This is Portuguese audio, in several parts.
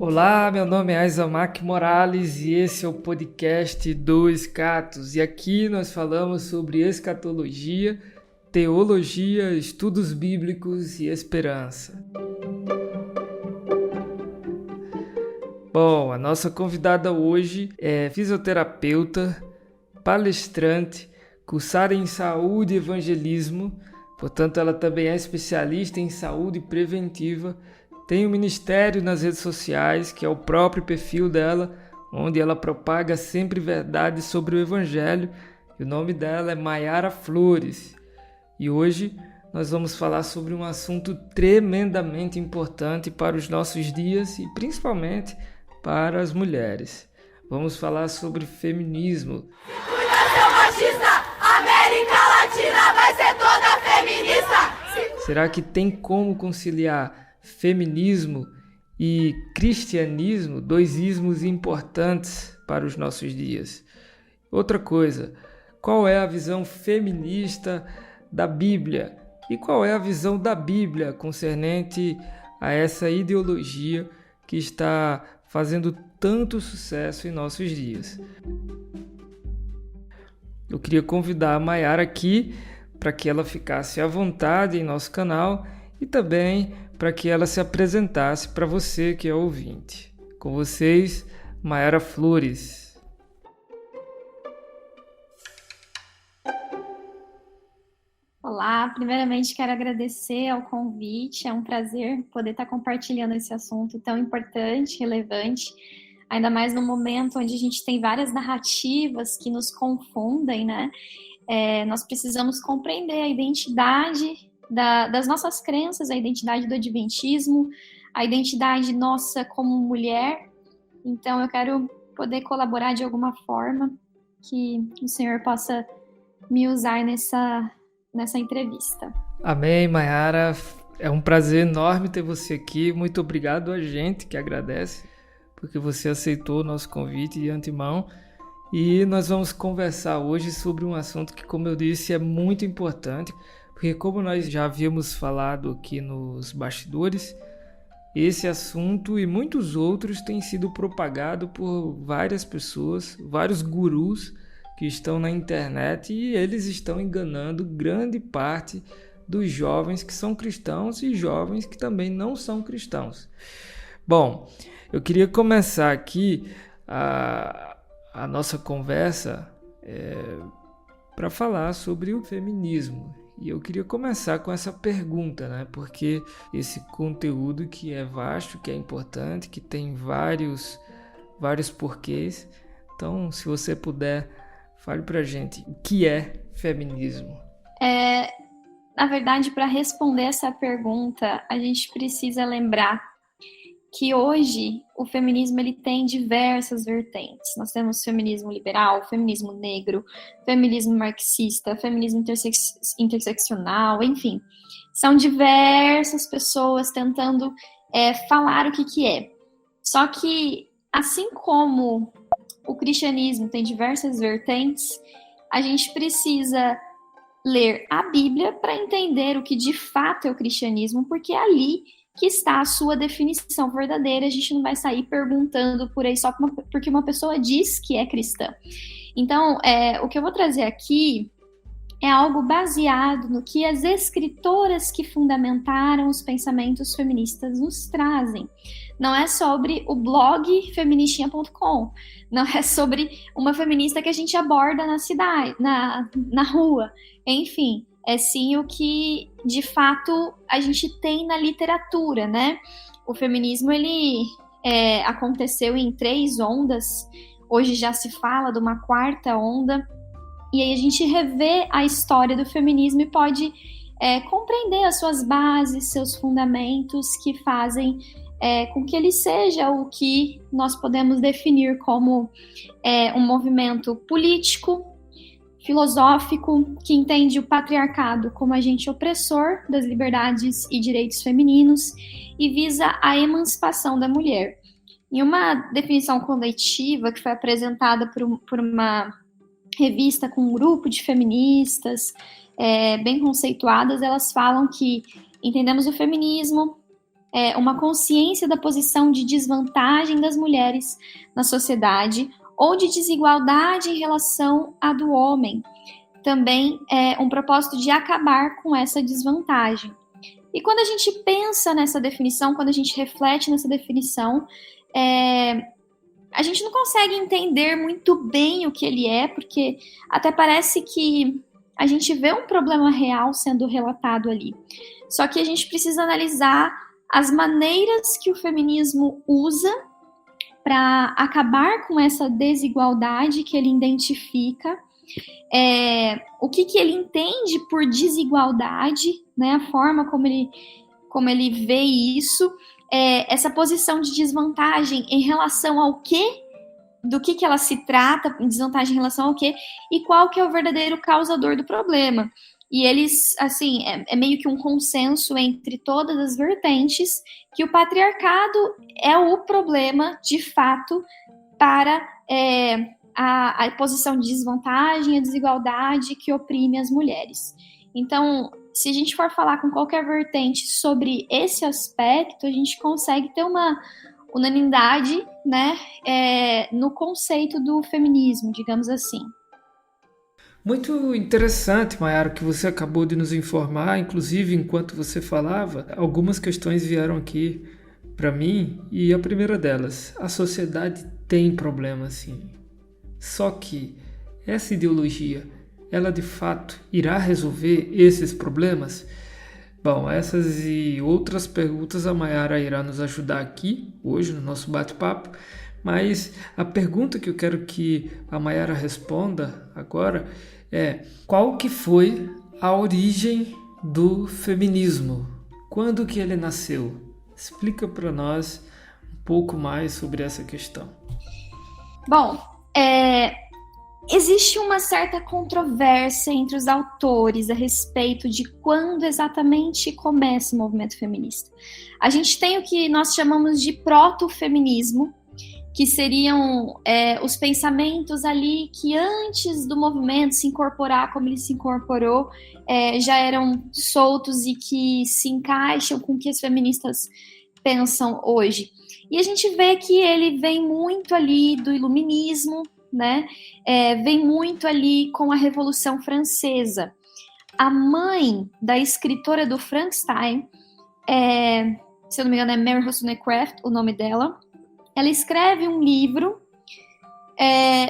Olá, meu nome é Isaac Morales e esse é o podcast do Escatos. E aqui nós falamos sobre escatologia, teologia, estudos bíblicos e esperança. Bom, a nossa convidada hoje é fisioterapeuta, palestrante, cursada em saúde e evangelismo, portanto ela também é especialista em saúde preventiva. Tem um ministério nas redes sociais, que é o próprio perfil dela, onde ela propaga sempre verdades sobre o Evangelho. E o nome dela é Mayara Flores. E hoje nós vamos falar sobre um assunto tremendamente importante para os nossos dias e principalmente para as mulheres. Vamos falar sobre feminismo. Se tu nasceu machista, América Latina vai ser toda feminista. Será que tem como conciliar feminismo e cristianismo, dois ismos importantes para os nossos dias? Outra coisa, qual é a visão feminista da Bíblia? E qual é a visão da Bíblia concernente a essa ideologia que está fazendo tanto sucesso em nossos dias? Eu queria convidar a Mayara aqui para que ela ficasse à vontade em nosso canal e também para que ela se apresentasse para você que é ouvinte. Com vocês, Mayara Flores. Olá, primeiramente quero agradecer ao convite, é um prazer poder estar compartilhando esse assunto tão importante, relevante, ainda mais no momento onde a gente tem várias narrativas que nos confundem, né? Nós precisamos compreender a identidade das nossas crenças, a identidade do adventismo, a identidade nossa como mulher. Então eu quero poder colaborar de alguma forma, que o Senhor possa me usar nessa entrevista. Amém, Mayara. É um prazer enorme ter você aqui. Muito obrigado a gente que agradece, porque você aceitou o nosso convite de antemão. E nós vamos conversar hoje sobre um assunto que, como eu disse, é muito importante, porque como nós já havíamos falado aqui nos bastidores, esse assunto e muitos outros têm sido propagados por várias pessoas, vários gurus que estão na internet, e eles estão enganando grande parte dos jovens que são cristãos e jovens que também não são cristãos. Bom, eu queria começar aqui a nossa conversa para falar sobre o feminismo. E eu queria começar com essa pergunta, né? Porque esse conteúdo que é vasto, que é importante, que tem vários porquês. Então, se você puder, fale pra gente o que é feminismo. Na verdade, para responder essa pergunta, a gente precisa lembrar que hoje o feminismo ele tem diversas vertentes. Nós temos feminismo liberal, feminismo negro, feminismo marxista, feminismo interseccional, enfim. São diversas pessoas tentando falar o que é. Só que, assim como o cristianismo tem diversas vertentes, a gente precisa ler a Bíblia para entender o que de fato é o cristianismo, porque é ali que está a sua definição verdadeira. A gente não vai sair perguntando por aí só porque uma pessoa diz que é cristã. Então, o que eu vou trazer aqui é algo baseado no que as escritoras que fundamentaram os pensamentos feministas nos trazem. Não é sobre o blog feministinha.com, não é sobre uma feminista que a gente aborda na cidade, na rua, enfim. É sim o que, de fato, a gente tem na literatura, né? O feminismo, ele aconteceu em 3 ondas, hoje já se fala de uma 4ª onda, e aí a gente revê a história do feminismo e pode compreender as suas bases, seus fundamentos, que fazem com que ele seja o que nós podemos definir como um movimento político, filosófico, que entende o patriarcado como agente opressor das liberdades e direitos femininos e visa a emancipação da mulher. Em uma definição coletiva que foi apresentada por uma revista com um grupo de feministas bem conceituadas, elas falam que entendemos o feminismo uma consciência da posição de desvantagem das mulheres na sociedade ou de desigualdade em relação à do homem. Também é um propósito de acabar com essa desvantagem. E quando a gente pensa nessa definição, quando a gente reflete nessa definição, a gente não consegue entender muito bem o que ele é, porque até parece que a gente vê um problema real sendo relatado ali. Só que a gente precisa analisar as maneiras que o feminismo usa para acabar com essa desigualdade que ele identifica, o que ele entende por desigualdade, né, a forma como ele vê isso, essa posição de desvantagem em relação ao quê, do que ela se trata, desvantagem em relação ao quê, e qual que é o verdadeiro causador do problema. E eles, assim, é meio que um consenso entre todas as vertentes que o patriarcado é o problema, de fato, para a posição de desvantagem, a desigualdade que oprime as mulheres. Então, se a gente for falar com qualquer vertente sobre esse aspecto, a gente consegue ter uma unanimidade, né, no conceito do feminismo, digamos assim. Muito interessante, Mayara, que você acabou de nos informar. Inclusive, enquanto você falava, algumas questões vieram aqui para mim, e a primeira delas: a sociedade tem problemas, sim. Só que essa ideologia, ela de fato irá resolver esses problemas? Bom, essas e outras perguntas a Mayara irá nos ajudar aqui, hoje, no nosso bate-papo. Mas a pergunta que eu quero que a Mayara responda agora é: qual que foi a origem do feminismo? Quando que ele nasceu? Explica para nós um pouco mais sobre essa questão. Bom, existe uma certa controvérsia entre os autores a respeito de quando exatamente começa o movimento feminista. A gente tem o que nós chamamos de proto-feminismo, que seriam os pensamentos ali que antes do movimento se incorporar como ele se incorporou, já eram soltos e que se encaixam com o que as feministas pensam hoje. E a gente vê que ele vem muito ali do iluminismo, né? Vem muito ali com a Revolução Francesa. A mãe da escritora do Frankenstein, se eu não me engano é Mary Wollstonecraft, o nome dela, ela escreve um livro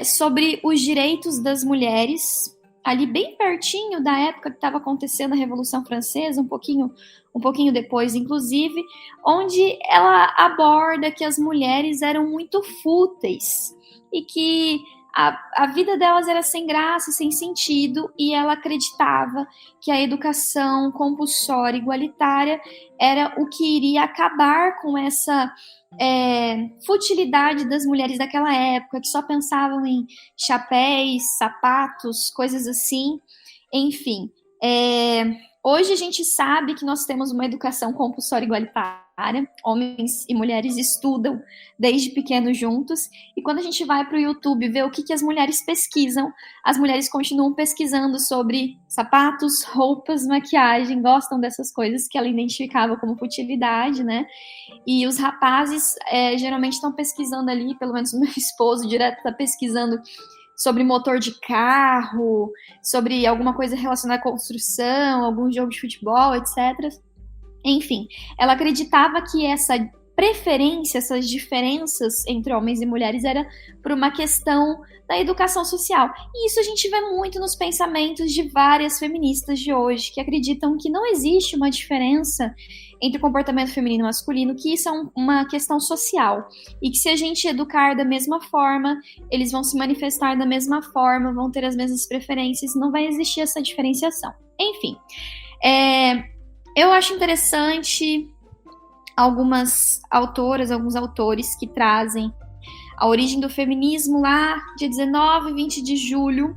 sobre os direitos das mulheres, ali bem pertinho da época que estava acontecendo a Revolução Francesa, um pouquinho depois, inclusive, onde ela aborda que as mulheres eram muito fúteis e que a vida delas era sem graça, sem sentido, e ela acreditava que a educação compulsória igualitária era o que iria acabar com essa futilidade das mulheres daquela época, que só pensavam em chapéus, sapatos, coisas assim. Enfim, hoje a gente sabe que nós temos uma educação compulsória igualitária, homens e mulheres estudam desde pequenos juntos, e quando a gente vai para o YouTube ver o que as mulheres pesquisam, as mulheres continuam pesquisando sobre sapatos, roupas, maquiagem, gostam dessas coisas que ela identificava como futilidade, né? E os rapazes geralmente estão pesquisando ali, pelo menos o meu esposo direto está pesquisando sobre motor de carro, sobre alguma coisa relacionada à construção, algum jogo de futebol, etc. Enfim, ela acreditava que essa preferência, essas diferenças entre homens e mulheres era por uma questão da educação social. E isso a gente vê muito nos pensamentos de várias feministas de hoje, que acreditam que não existe uma diferença entre o comportamento feminino e masculino, que isso é uma questão social. E que se a gente educar da mesma forma, eles vão se manifestar da mesma forma, vão ter as mesmas preferências, não vai existir essa diferenciação. Enfim, eu acho interessante algumas autoras, alguns autores que trazem a origem do feminismo lá de 19 e 20 de julho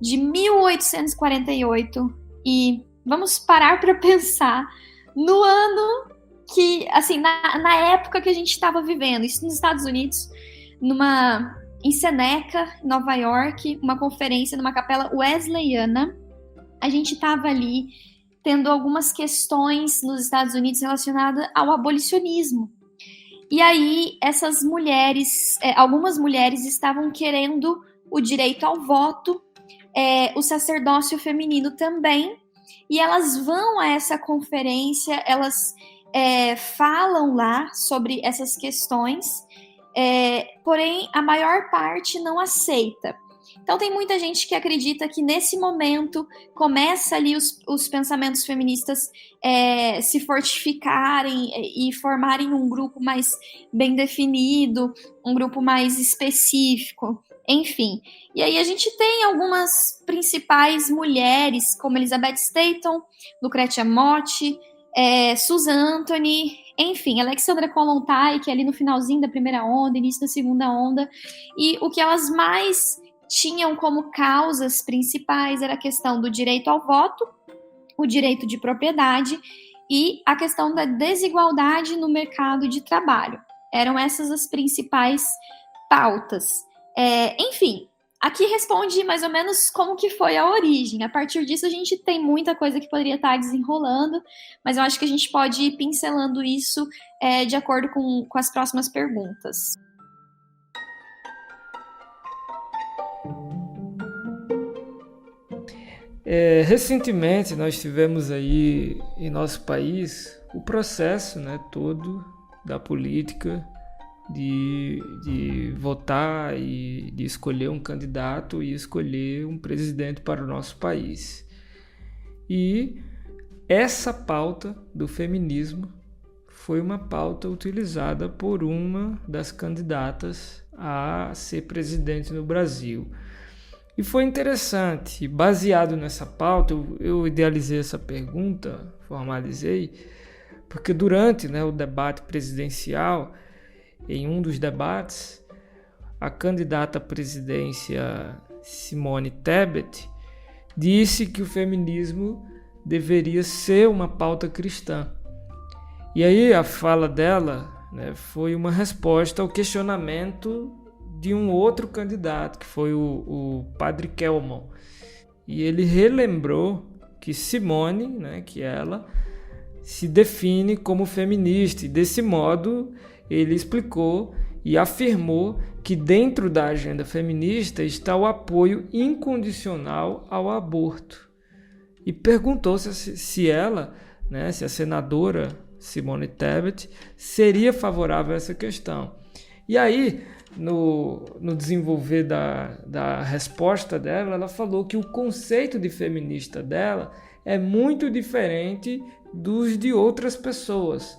de 1848. E vamos parar para pensar no ano que, assim, na época que a gente estava vivendo, isso nos Estados Unidos, em Seneca, Nova York, uma conferência numa capela wesleyana. A gente estava ali tendo algumas questões nos Estados Unidos relacionadas ao abolicionismo. E aí, essas mulheres, algumas mulheres estavam querendo o direito ao voto, o sacerdócio feminino também, e elas vão a essa conferência, elas falam lá sobre essas questões, porém a maior parte não aceita. Então tem muita gente que acredita que nesse momento começa ali os pensamentos feministas se fortificarem e formarem um grupo mais bem definido, um grupo mais específico, enfim. E aí a gente tem algumas principais mulheres, como Elizabeth Staton, Lucretia Mott, Susan Anthony, enfim, Alexandra Kollontai, que é ali no finalzinho da primeira onda, início da segunda onda, e o que elas mais tinham como causas principais era a questão do direito ao voto, o direito de propriedade e a questão da desigualdade no mercado de trabalho. Eram essas as principais pautas. Enfim, aqui responde mais ou menos como que foi a origem. A partir disso, a gente tem muita coisa que poderia estar desenrolando, mas eu acho que a gente pode ir pincelando isso de acordo com as próximas perguntas. Recentemente nós tivemos aí em nosso país o processo, né, todo da política de votar e de escolher um candidato e escolher um presidente para o nosso país. E essa pauta do feminismo foi uma pauta utilizada por uma das candidatas a ser presidente no Brasil. E foi interessante, baseado nessa pauta, eu idealizei essa pergunta, formalizei, porque durante, o debate presidencial, em um dos debates, a candidata à presidência Simone Tebet disse que o feminismo deveria ser uma pauta cristã. E aí a fala dela, foi uma resposta ao questionamento de um outro candidato, que foi o padre Kelmon. E ele relembrou que Simone, que ela se define como feminista, e desse modo ele explicou e afirmou que dentro da agenda feminista está o apoio incondicional ao aborto. E perguntou se ela, se a senadora Simone Tebet, seria favorável a essa questão. E aí, no desenvolver da resposta dela, ela falou que o conceito de feminista dela é muito diferente dos de outras pessoas.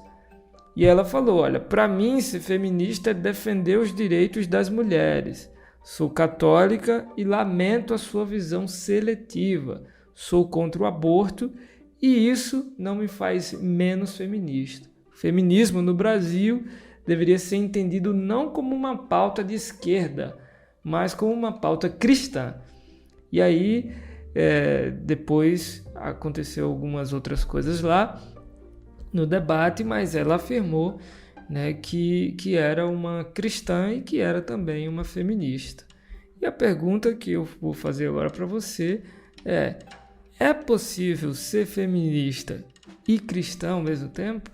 E ela falou, olha, para mim ser feminista é defender os direitos das mulheres. Sou católica e lamento a sua visão seletiva. Sou contra o aborto e isso não me faz menos feminista. O feminismo no Brasil deveria ser entendido não como uma pauta de esquerda, mas como uma pauta cristã. E aí, depois aconteceu algumas outras coisas lá no debate, mas ela afirmou, que era uma cristã e que era também uma feminista. E a pergunta que eu vou fazer agora para você é possível ser feminista e cristã ao mesmo tempo?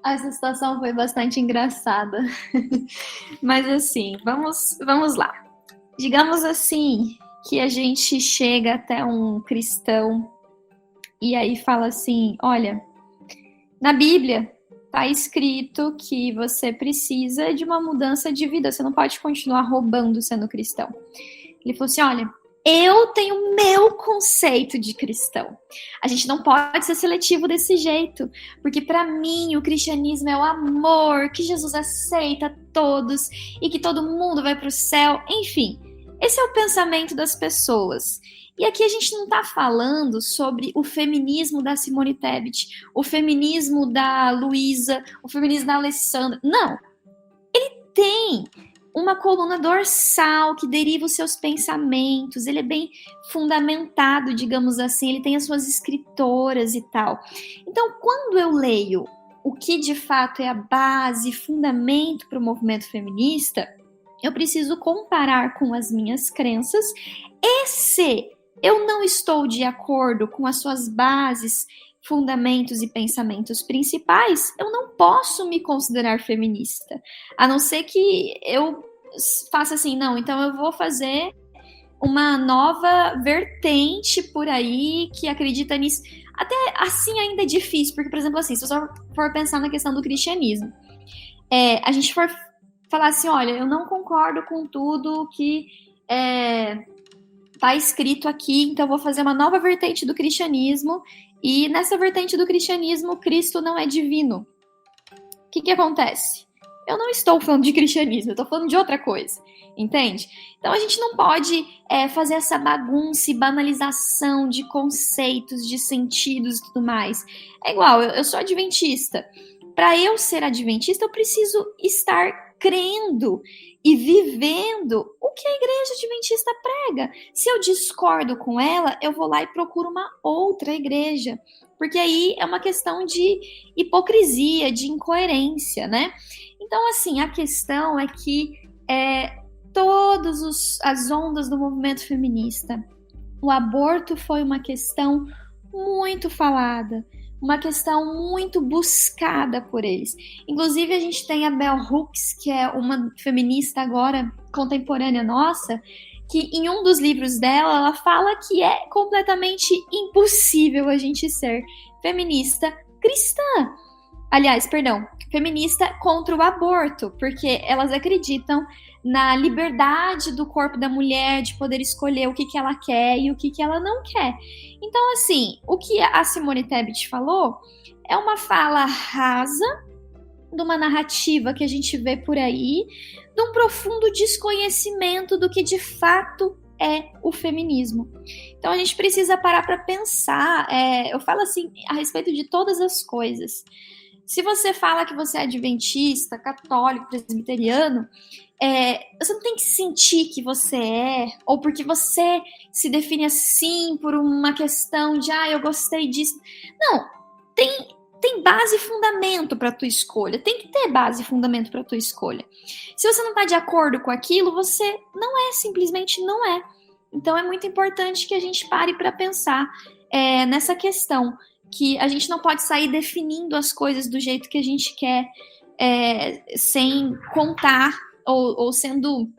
Essa situação foi bastante engraçada. Mas assim, vamos lá. Digamos assim, que a gente chega até um cristão e aí fala assim, olha, na Bíblia está escrito que você precisa de uma mudança de vida, você não pode continuar roubando sendo cristão. Ele falou assim, olha, eu tenho meu conceito de cristão. A gente não pode ser seletivo desse jeito, porque para mim o cristianismo é o amor, que Jesus aceita todos e que todo mundo vai para o céu. Enfim, esse é o pensamento das pessoas. E aqui a gente não está falando sobre o feminismo da Simone Tebet, o feminismo da Luísa, o feminismo da Alessandra. Não. Ele tem uma coluna dorsal que deriva os seus pensamentos, ele é bem fundamentado, digamos assim, ele tem as suas escritoras e tal. Então, quando eu leio o que de fato é a base, fundamento para o movimento feminista, eu preciso comparar com as minhas crenças e se eu não estou de acordo com as suas bases, fundamentos e pensamentos principais, eu não posso me considerar feminista. A não ser que eu faça assim, não, então eu vou fazer uma nova vertente por aí que acredita nisso. Até assim ainda é difícil, porque, por exemplo, assim, se você for pensar na questão do cristianismo, a gente for falar assim, olha, eu não concordo com tudo que tá escrito aqui, então eu vou fazer uma nova vertente do cristianismo, e nessa vertente do cristianismo, Cristo não é divino. O que acontece? Eu não estou falando de cristianismo, eu estou falando de outra coisa, entende? Então a gente não pode fazer essa bagunça e banalização de conceitos, de sentidos e tudo mais. É igual, eu sou adventista. Para eu ser adventista, eu preciso estar crendo e vivendo o que a igreja adventista prega. Se eu discordo com ela, eu vou lá e procuro uma outra igreja. Porque aí é uma questão de hipocrisia, de incoerência, né? Então, assim, a questão é que todas as ondas do movimento feminista, o aborto foi uma questão muito falada, uma questão muito buscada por eles. Inclusive, a gente tem a Bell Hooks, que é uma feminista agora contemporânea nossa, que em um dos livros dela, ela fala que é completamente impossível a gente ser feminista cristã. Aliás, perdão, feminista contra o aborto, porque elas acreditam na liberdade do corpo da mulher de poder escolher o que ela quer e o que ela não quer. Então, assim, o que a Simone Tebet falou é uma fala rasa de uma narrativa que a gente vê por aí, de um profundo desconhecimento do que de fato é o feminismo. Então, a gente precisa parar para pensar. Eu falo assim a respeito de todas as coisas. Se você fala que você é adventista, católico, presbiteriano, você não tem que sentir que você ou porque você se define assim por uma questão de, eu gostei disso. Não, tem base e fundamento para a tua escolha, tem que ter base e fundamento para a tua escolha. Se você não está de acordo com aquilo, você simplesmente não é. Então é muito importante que a gente pare para pensar nessa questão, que a gente não pode sair definindo as coisas do jeito que a gente quer, sem contar ou sendo,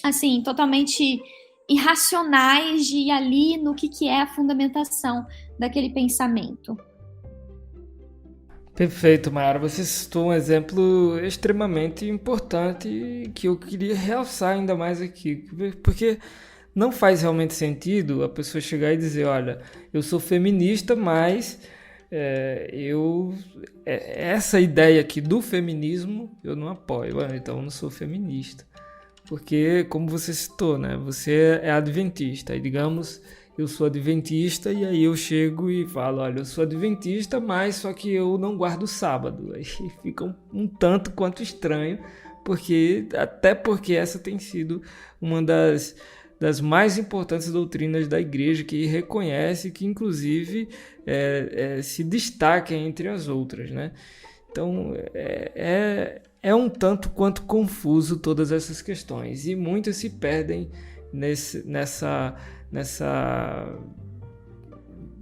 assim, totalmente irracionais de ir ali no que é a fundamentação daquele pensamento. Perfeito, Mayara. Você citou um exemplo extremamente importante que eu queria realçar ainda mais aqui, porque não faz realmente sentido a pessoa chegar e dizer, olha, eu sou feminista, mas essa ideia aqui do feminismo eu não apoio, então eu não sou feminista. Porque, como você citou, né, você é adventista, e digamos, eu sou adventista, e aí eu chego e falo, olha, eu sou adventista, mas só que eu não guardo sábado. Aí fica um tanto quanto estranho, até porque essa tem sido uma das mais importantes doutrinas da igreja, que reconhece, que inclusive se destaca entre as outras, né? Então é um tanto quanto confuso todas essas questões, e muitas se perdem nessa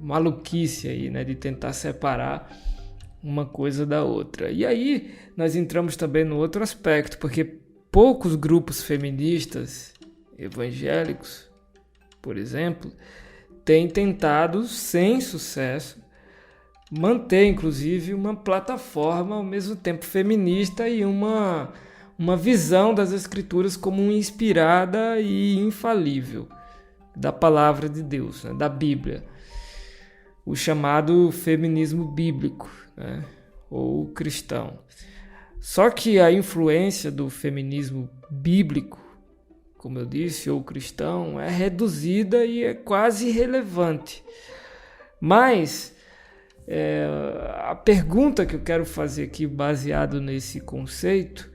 maluquice aí, né, de tentar separar uma coisa da outra. E aí nós entramos também no outro aspecto, porque poucos grupos feministas evangélicos, por exemplo, têm tentado, sem sucesso, manter inclusive uma plataforma ao mesmo tempo feminista e uma visão das escrituras como inspirada e infalível da palavra de Deus, né, da Bíblia, o chamado feminismo bíblico, né, ou cristão. Só que a influência do feminismo bíblico, como eu disse, ou cristão, é reduzida e é quase irrelevante. Mas a pergunta que eu quero fazer aqui, baseado nesse conceito,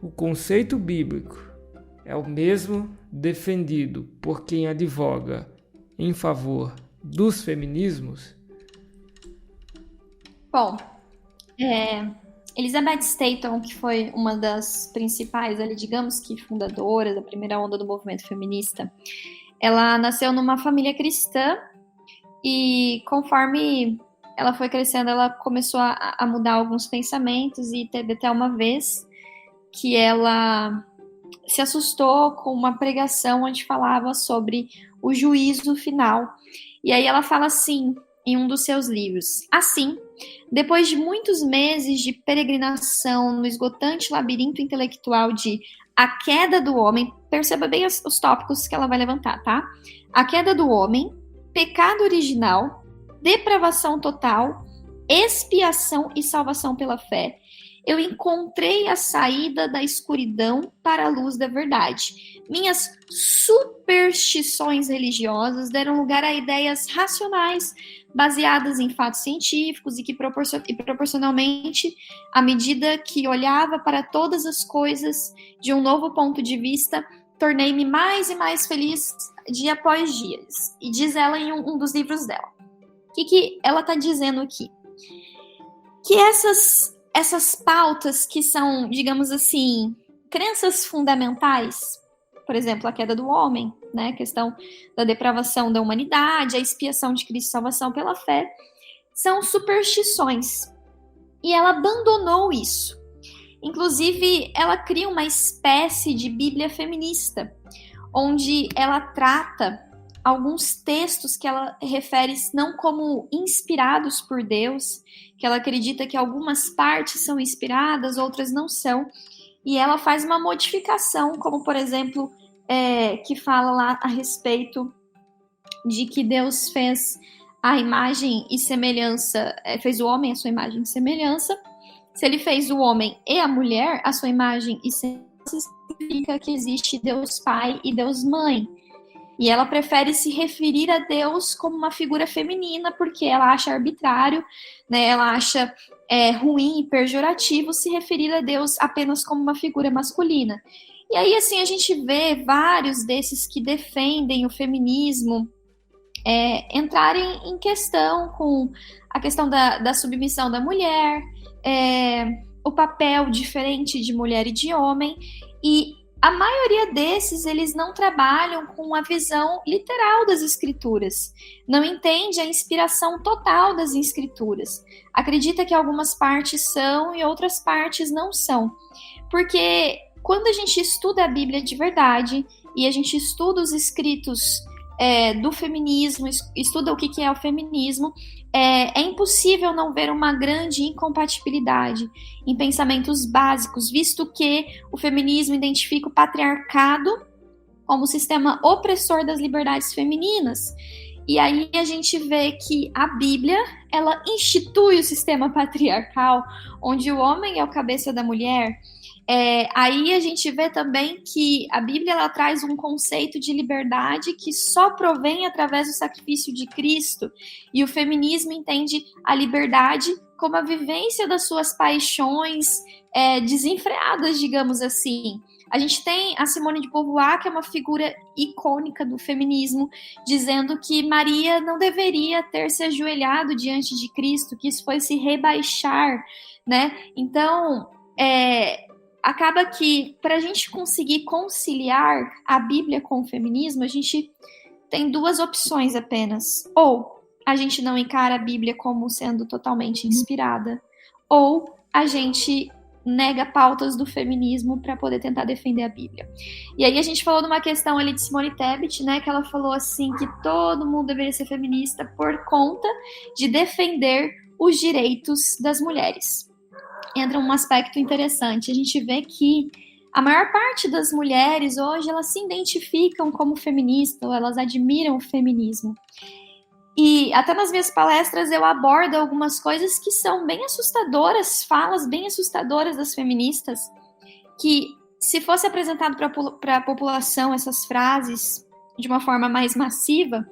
o conceito bíblico é o mesmo defendido por quem advoga em favor dos feminismos? Bom, Elizabeth Staton, que foi uma das principais, digamos que fundadoras da primeira onda do movimento feminista, Ela nasceu numa família cristã e conforme ela foi crescendo, ela começou a mudar alguns pensamentos e teve até uma vez que ela se assustou com uma pregação onde falava sobre o juízo final. E aí ela fala assim, em um dos seus livros: assim, depois de muitos meses de peregrinação no esgotante labirinto intelectual de A Queda do Homem, perceba bem os tópicos que ela vai levantar, tá? A Queda do Homem, Pecado Original, Depravação Total, Expiação e Salvação pela Fé, eu encontrei a saída da escuridão para a luz da verdade. Minhas superstições religiosas deram lugar a ideias racionais, baseadas em fatos científicos e que proporcionalmente, à medida que olhava para todas as coisas de um novo ponto de vista, tornei-me mais e mais feliz dia após dia. E diz ela em um dos livros dela. O que ela está dizendo aqui? Que essas pautas que são, digamos assim, crenças fundamentais, por exemplo, a queda do homem, né, a questão da depravação da humanidade, a expiação de Cristo e salvação pela fé, são superstições. E ela abandonou isso. Inclusive, ela cria uma espécie de Bíblia feminista, onde ela trata alguns textos que ela refere não como inspirados por Deus, que ela acredita que algumas partes são inspiradas, outras não são, e ela faz uma modificação, como por exemplo, que fala lá a respeito de que Deus fez a imagem e semelhança, fez o homem a sua imagem e semelhança. Se ele fez o homem e a mulher a sua imagem e semelhança, significa que existe Deus Pai e Deus Mãe. E ela prefere se referir a Deus como uma figura feminina, porque ela acha arbitrário, né? Ela acha ruim e pejorativo se referir a Deus apenas como uma figura masculina. E aí, assim, a gente vê vários desses que defendem o feminismo entrarem em questão com a questão da submissão da mulher, o papel diferente de mulher e de homem, e a maioria desses, eles não trabalham com a visão literal das escrituras, não entende a inspiração total das escrituras, acredita que algumas partes são e outras partes não são, porque quando a gente estuda a Bíblia de verdade e a gente estuda os escritos do feminismo, estuda o que é o feminismo, é impossível não ver uma grande incompatibilidade em pensamentos básicos, visto que o feminismo identifica o patriarcado como sistema opressor das liberdades femininas. E aí a gente vê que a Bíblia, ela institui o sistema patriarcal, onde o homem é o cabeça da mulher. Aí a gente vê também que a Bíblia ela traz um conceito de liberdade que só provém através do sacrifício de Cristo, e o feminismo entende a liberdade como a vivência das suas paixões desenfreadas, digamos assim. A gente tem a Simone de Beauvoir, que é uma figura icônica do feminismo, dizendo que Maria não deveria ter se ajoelhado diante de Cristo, que isso foi se rebaixar, né? Então, acaba que, para a gente conseguir conciliar a Bíblia com o feminismo, a gente tem duas opções apenas. Ou a gente não encara a Bíblia como sendo totalmente inspirada, ou a gente nega pautas do feminismo para poder tentar defender a Bíblia. E aí a gente falou de uma questão ali de Simone Tebet, né, que ela falou assim que todo mundo deveria ser feminista por conta de defender os direitos das mulheres. Entra um aspecto interessante. A gente vê que a maior parte das mulheres hoje, elas se identificam como feministas, ou elas admiram o feminismo. E até nas minhas palestras eu abordo algumas coisas que são bem assustadoras, falas bem assustadoras das feministas, que se fosse apresentado para a população essas frases de uma forma mais massiva,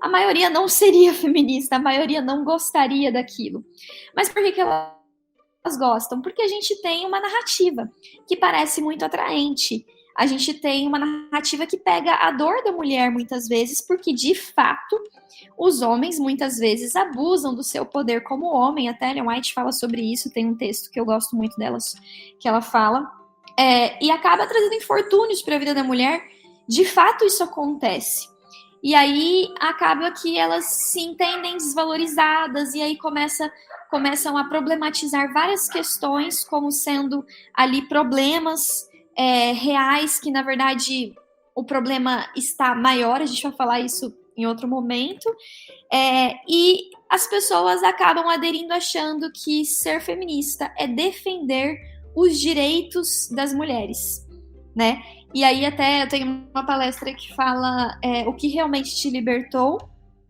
a maioria não seria feminista, a maioria não gostaria daquilo. Mas por que elas gostam? Porque a gente tem uma narrativa que parece muito atraente. A gente tem uma narrativa que pega a dor da mulher muitas vezes, porque de fato os homens muitas vezes abusam do seu poder como homem. Até Ellen White fala sobre isso, tem um texto que eu gosto muito delas, que ela fala, e acaba trazendo infortúnios para a vida da mulher. De fato isso acontece. E aí acaba que elas se entendem desvalorizadas, e aí começam a problematizar várias questões como sendo ali problemas reais, que na verdade o problema está maior, a gente vai falar isso em outro momento, e as pessoas acabam aderindo achando que ser feminista é defender os direitos das mulheres, né? E aí até eu tenho uma palestra que fala o que realmente te libertou,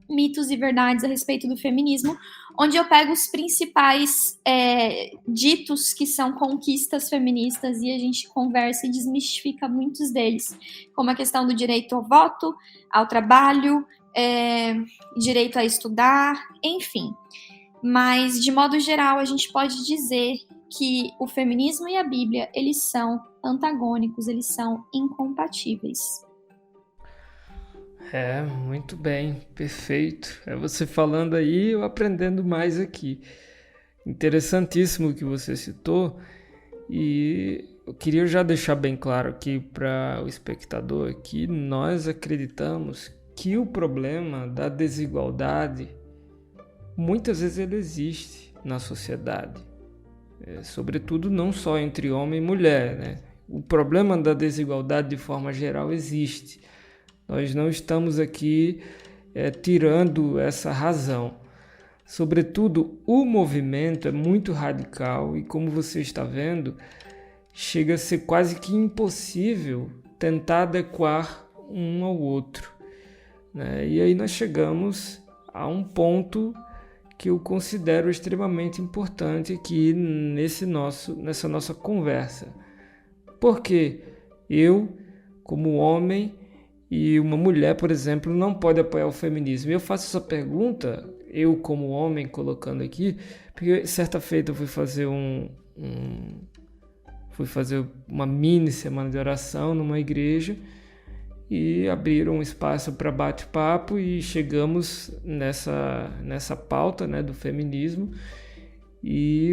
mitos e verdades a respeito do feminismo, onde eu pego os principais ditos que são conquistas feministas e a gente conversa e desmistifica muitos deles, como a questão do direito ao voto, ao trabalho, direito a estudar, enfim. Mas, de modo geral, a gente pode dizer que o feminismo e a Bíblia, eles são antagônicos, eles são incompatíveis. Muito bem, perfeito. Você falando aí, eu aprendendo mais aqui. Interessantíssimo o que você citou, e eu queria já deixar bem claro aqui para o espectador que nós acreditamos que o problema da desigualdade, muitas vezes ele existe na sociedade, sobretudo não só entre homem e mulher, né? O problema da desigualdade de forma geral existe. Nós não estamos aqui tirando essa razão. Sobretudo, o movimento é muito radical e, como você está vendo, chega a ser quase que impossível tentar adequar um ao outro, né? E aí nós chegamos a um ponto que eu considero extremamente importante aqui nessa nossa conversa. Porque eu, como homem, e uma mulher, por exemplo, não pode apoiar o feminismo. E eu faço essa pergunta, eu como homem, colocando aqui, porque certa feita eu fui fazer uma mini semana de oração numa igreja e abriram um espaço para bate-papo e chegamos nessa pauta, né, do feminismo, e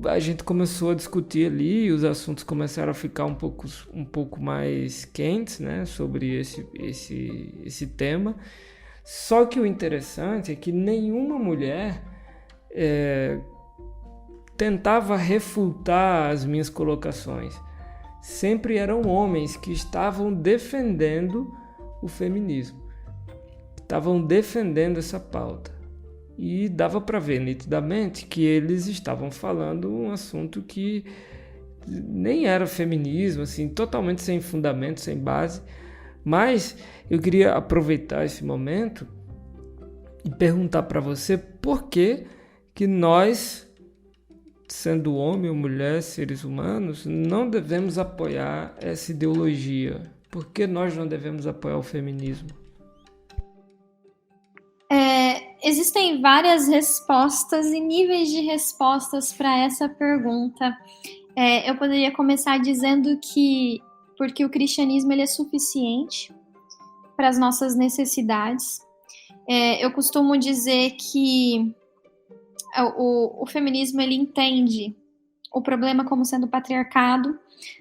a gente começou a discutir ali, e os assuntos começaram a ficar um pouco mais quentes, né, sobre esse tema. Só que o interessante é que nenhuma mulher tentava refutar as minhas colocações. Sempre eram homens que estavam defendendo o feminismo, estavam defendendo essa pauta. E dava para ver nitidamente que eles estavam falando um assunto que nem era feminismo, assim, totalmente sem fundamento, sem base. Mas eu queria aproveitar esse momento e perguntar para você por que nós, sendo homem ou mulher, seres humanos, não devemos apoiar essa ideologia. Por que nós não devemos apoiar o feminismo? Existem várias respostas e níveis de respostas para essa pergunta. Eu poderia começar dizendo que porque o cristianismo ele é suficiente para as nossas necessidades. Eu costumo dizer que o feminismo ele entende o problema como sendo o patriarcado,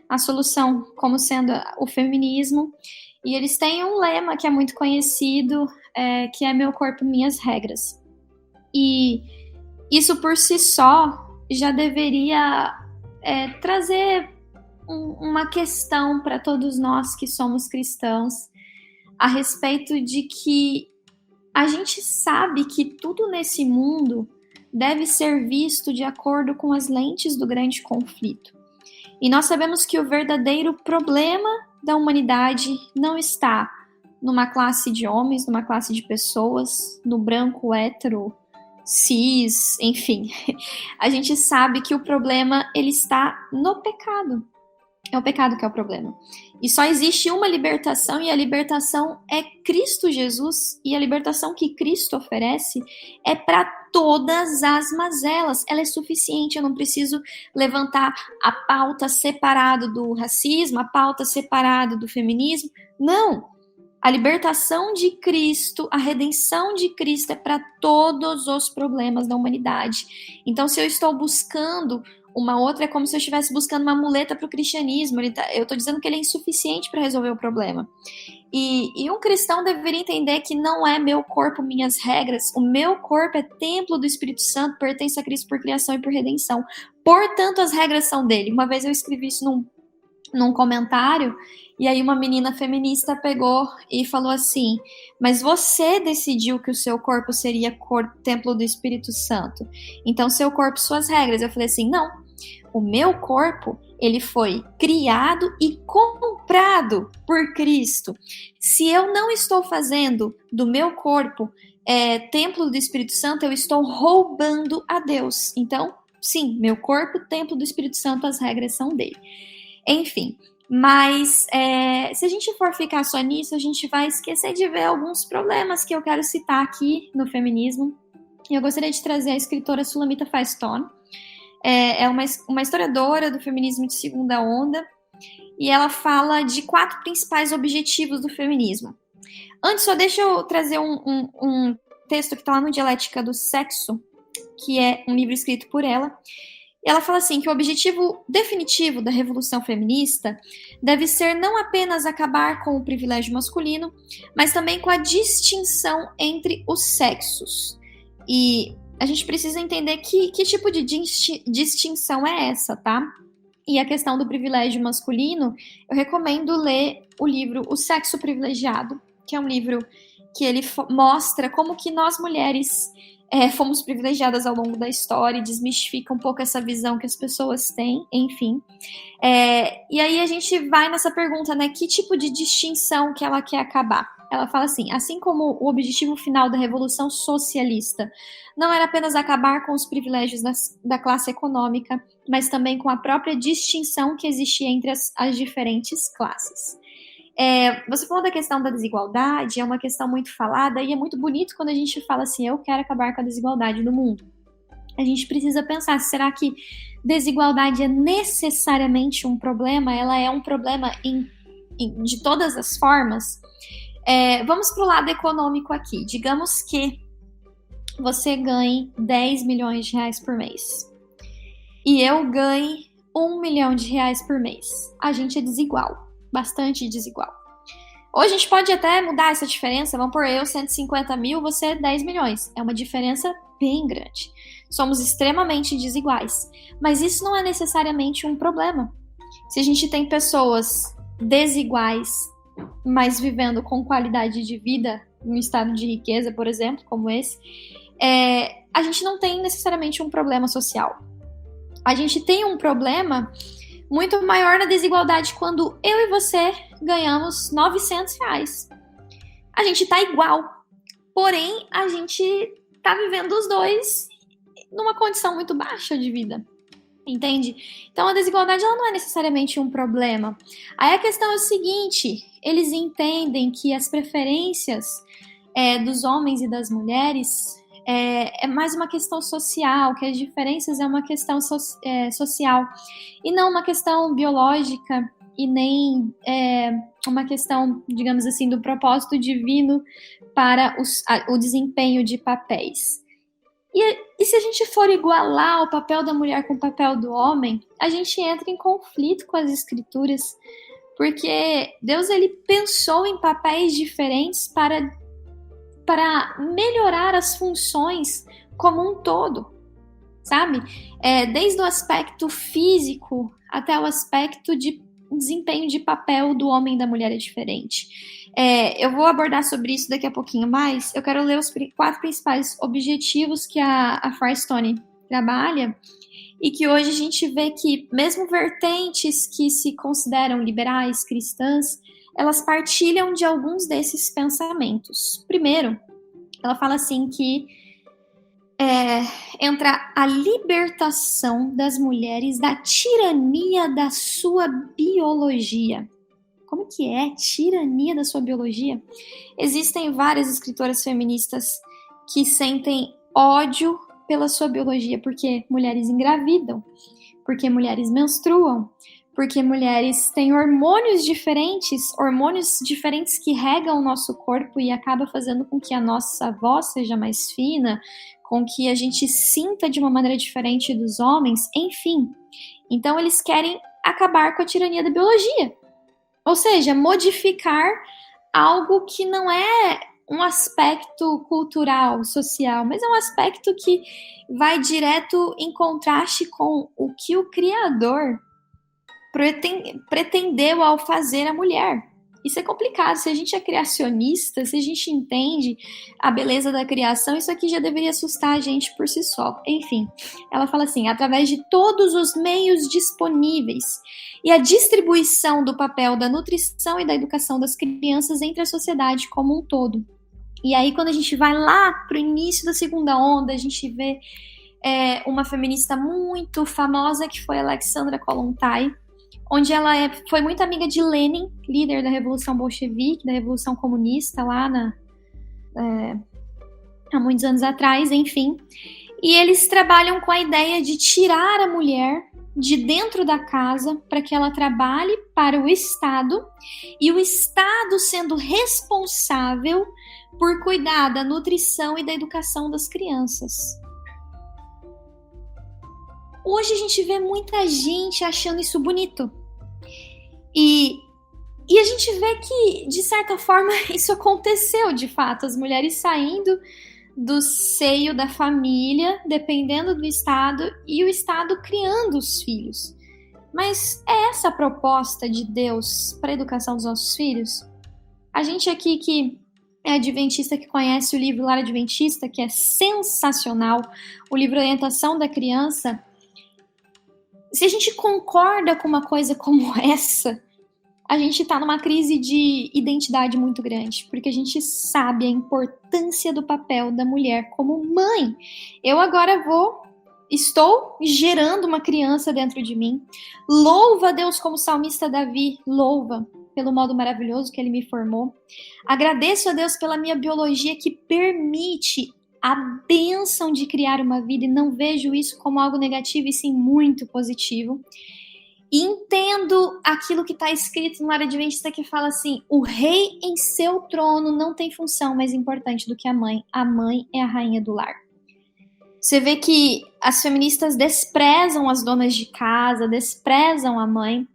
a solução como sendo o feminismo, e eles têm um lema que é muito conhecido, que é meu corpo, minhas regras. E isso por si só já deveria trazer uma questão para todos nós que somos cristãos a respeito de que a gente sabe que tudo nesse mundo deve ser visto de acordo com as lentes do grande conflito. E nós sabemos que o verdadeiro problema da humanidade não está numa classe de homens, numa classe de pessoas, no branco, hétero, cis, enfim. A gente sabe que o problema ele está no pecado. É o pecado que é o problema. E só existe uma libertação, e a libertação é Cristo Jesus, e a libertação que Cristo oferece é para todas as mazelas. Ela é suficiente, eu não preciso levantar a pauta separado do racismo, a pauta separado do feminismo. Não! A libertação de Cristo, a redenção de Cristo é para todos os problemas da humanidade. Então, se eu estou buscando Uma outra é como se eu estivesse buscando uma muleta para o cristianismo. Eu estou dizendo que ele é insuficiente para resolver o problema. E um cristão deveria entender que não é meu corpo, minhas regras. O meu corpo é templo do Espírito Santo, pertence a Cristo por criação e por redenção. Portanto, as regras são dele. Uma vez eu escrevi isso num comentário, e aí uma menina feminista pegou e falou assim: mas você decidiu que o seu corpo seria templo do Espírito Santo. Então, seu corpo, suas regras. Eu falei assim, não. O meu corpo, ele foi criado e comprado por Cristo. Se eu não estou fazendo do meu corpo templo do Espírito Santo, eu estou roubando a Deus. Então, sim, meu corpo, templo do Espírito Santo, as regras são dele. Enfim, mas se a gente for ficar só nisso, a gente vai esquecer de ver alguns problemas que eu quero citar aqui no feminismo. Eu gostaria de trazer a escritora Sulamita Firestone. É uma historiadora do feminismo de segunda onda, e ela fala de 4 principais objetivos do feminismo. Antes, só deixa eu trazer um texto que está lá no Dialética do Sexo, que é um livro escrito por ela. E ela fala assim, que o objetivo definitivo da revolução feminista deve ser não apenas acabar com o privilégio masculino, mas também com a distinção entre os sexos. E a gente precisa entender que tipo de distinção é essa, tá? E a questão do privilégio masculino, eu recomendo ler o livro O Sexo Privilegiado, que é um livro que ele mostra como que nós mulheres fomos privilegiadas ao longo da história e desmistifica um pouco essa visão que as pessoas têm, enfim. E aí a gente vai nessa pergunta, né? Que tipo de distinção que ela quer acabar? Ela fala assim como o objetivo final da Revolução Socialista não era apenas acabar com os privilégios da classe econômica, mas também com a própria distinção que existia entre as diferentes classes. Você falou da questão da desigualdade, é uma questão muito falada, e é muito bonito quando a gente fala assim, eu quero acabar com a desigualdade no mundo. A gente precisa pensar, será que desigualdade é necessariamente um problema? Ela é um problema de todas as formas? Vamos para o lado econômico aqui. Digamos que você ganhe 10 milhões de reais por mês. E eu ganhe 1 milhão de reais por mês. A gente é desigual. Bastante desigual. Hoje a gente pode até mudar essa diferença. Vamos por eu 150 mil, você 10 milhões. É uma diferença bem grande. Somos extremamente desiguais. Mas isso não é necessariamente um problema. Se a gente tem pessoas desiguais, mas vivendo com qualidade de vida, num estado de riqueza, por exemplo, como esse, a gente não tem necessariamente um problema social. A gente tem um problema muito maior na desigualdade quando eu e você ganhamos 900 reais. A gente tá igual, porém a gente tá vivendo os dois numa condição muito baixa de vida, entende? Então a desigualdade ela não é necessariamente um problema. Aí a questão é o seguinte, eles entendem que as preferências dos homens e das mulheres é mais uma questão social, que as diferenças é uma questão social e não uma questão biológica e nem uma questão, digamos assim, do propósito divino para o desempenho de papéis. E se a gente for igualar o papel da mulher com o papel do homem, a gente entra em conflito com as escrituras, porque Deus ele pensou em papéis diferentes para melhorar as funções como um todo, sabe? Desde o aspecto físico até o aspecto de desempenho de papel do homem e da mulher é diferente. Eu vou abordar sobre isso daqui a pouquinho mais. Eu quero ler os 4 principais objetivos que a Firestone trabalha e que hoje a gente vê que mesmo vertentes que se consideram liberais, cristãs, elas partilham de alguns desses pensamentos. Primeiro, ela fala assim que entra a libertação das mulheres da tirania da sua biologia. Como que é? Tirania da sua biologia? Existem várias escritoras feministas que sentem ódio pela sua biologia, porque mulheres engravidam, porque mulheres menstruam, porque mulheres têm hormônios diferentes que regam o nosso corpo e acaba fazendo com que a nossa voz seja mais fina, com que a gente sinta de uma maneira diferente dos homens, enfim. Então eles querem acabar com a tirania da biologia. Ou seja, modificar algo que não é um aspecto cultural, social, mas é um aspecto que vai direto em contraste com o que o Criador pretendeu ao fazer a mulher. Isso é complicado. Se a gente é criacionista, se a gente entende a beleza da criação, isso aqui já deveria assustar a gente por si só. Enfim, ela fala assim, através de todos os meios disponíveis e a distribuição do papel da nutrição e da educação das crianças entre a sociedade como um todo. E aí, quando a gente vai lá para o início da segunda onda, a gente vê uma feminista muito famosa, que foi Alexandra Kollontai, onde ela foi muito amiga de Lenin, líder da Revolução Bolchevique, da Revolução Comunista, lá há muitos anos atrás, enfim. E eles trabalham com a ideia de tirar a mulher de dentro da casa para que ela trabalhe para o Estado, e o Estado sendo responsável por cuidar da nutrição e da educação das crianças. Hoje a gente vê muita gente achando isso bonito. E a gente vê que, de certa forma, isso aconteceu, de fato. As mulheres saindo do seio da família, dependendo do Estado, e o Estado criando os filhos. Mas é essa a proposta de Deus para a educação dos nossos filhos? A gente aqui que é adventista, que conhece o livro Lar Adventista, que é sensacional, o livro Orientação da Criança. Se a gente concorda com uma coisa como essa, a gente está numa crise de identidade muito grande, porque a gente sabe a importância do papel da mulher como mãe. Eu agora estou gerando uma criança dentro de mim. Louva a Deus como o salmista Davi louva, pelo modo maravilhoso que ele me formou. Agradeço a Deus pela minha biologia que permite a bênção de criar uma vida, e não vejo isso como algo negativo, e sim muito positivo. E entendo aquilo que está escrito no Lar Adventista, que fala assim: o rei em seu trono não tem função mais importante do que a mãe. A mãe é a rainha do lar. Você vê que as feministas desprezam as donas de casa, desprezam a mãe.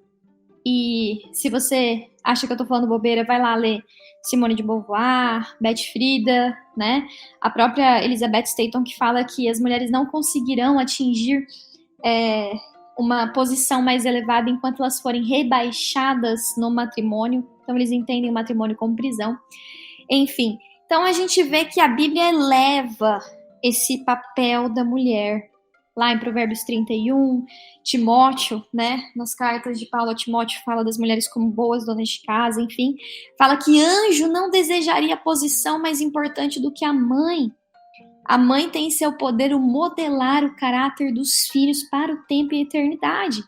E se você acha que eu tô falando bobeira, vai lá ler Simone de Beauvoir, Beth Frida, né? A própria Elizabeth Staton, que fala que as mulheres não conseguirão atingir uma posição mais elevada enquanto elas forem rebaixadas no matrimônio. Então eles entendem o matrimônio como prisão. Enfim, então a gente vê que a Bíblia eleva esse papel da mulher. Lá em Provérbios 31, Timóteo, né, nas cartas de Paulo a Timóteo, fala das mulheres como boas donas de casa, enfim. Fala que anjo não desejaria posição mais importante do que a mãe. A mãe tem em seu poder o modelar o caráter dos filhos para o tempo e a eternidade.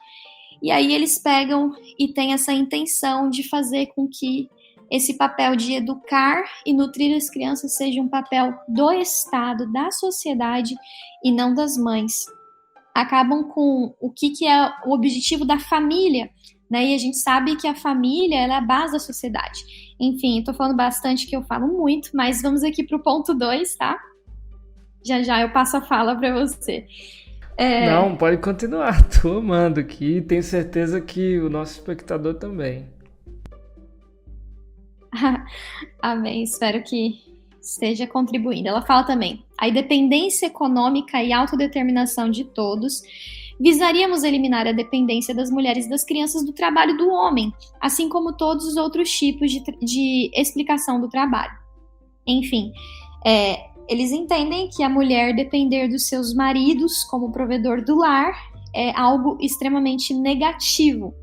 E aí eles pegam e têm essa intenção de fazer com que esse papel de educar e nutrir as crianças seja um papel do Estado, da sociedade e não das mães. Acabam com o que é o objetivo da família, né? E a gente sabe que a família ela é a base da sociedade. Enfim, eu tô falando bastante, que eu falo muito, mas vamos aqui pro ponto 2, tá? Já eu passo a fala para você. Não, pode continuar. Tô amando aqui e tenho certeza que o nosso espectador também. Amém, espero que esteja contribuindo. Ela fala também: a independência econômica e autodeterminação de todos. Visaríamos eliminar a dependência das mulheres e das crianças do trabalho do homem, assim como todos os outros tipos de explicação do trabalho. Enfim, eles entendem que a mulher depender dos seus maridos como provedor do lar é algo extremamente negativo.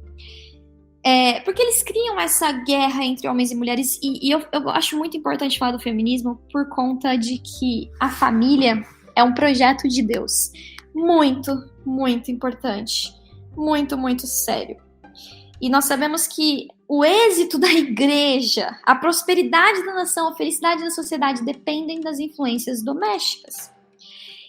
Porque eles criam essa guerra entre homens e mulheres, e eu acho muito importante falar do feminismo por conta de que a família é um projeto de Deus. Muito, muito importante. Muito, muito sério. E nós sabemos que o êxito da igreja, a prosperidade da nação, a felicidade da sociedade dependem das influências domésticas.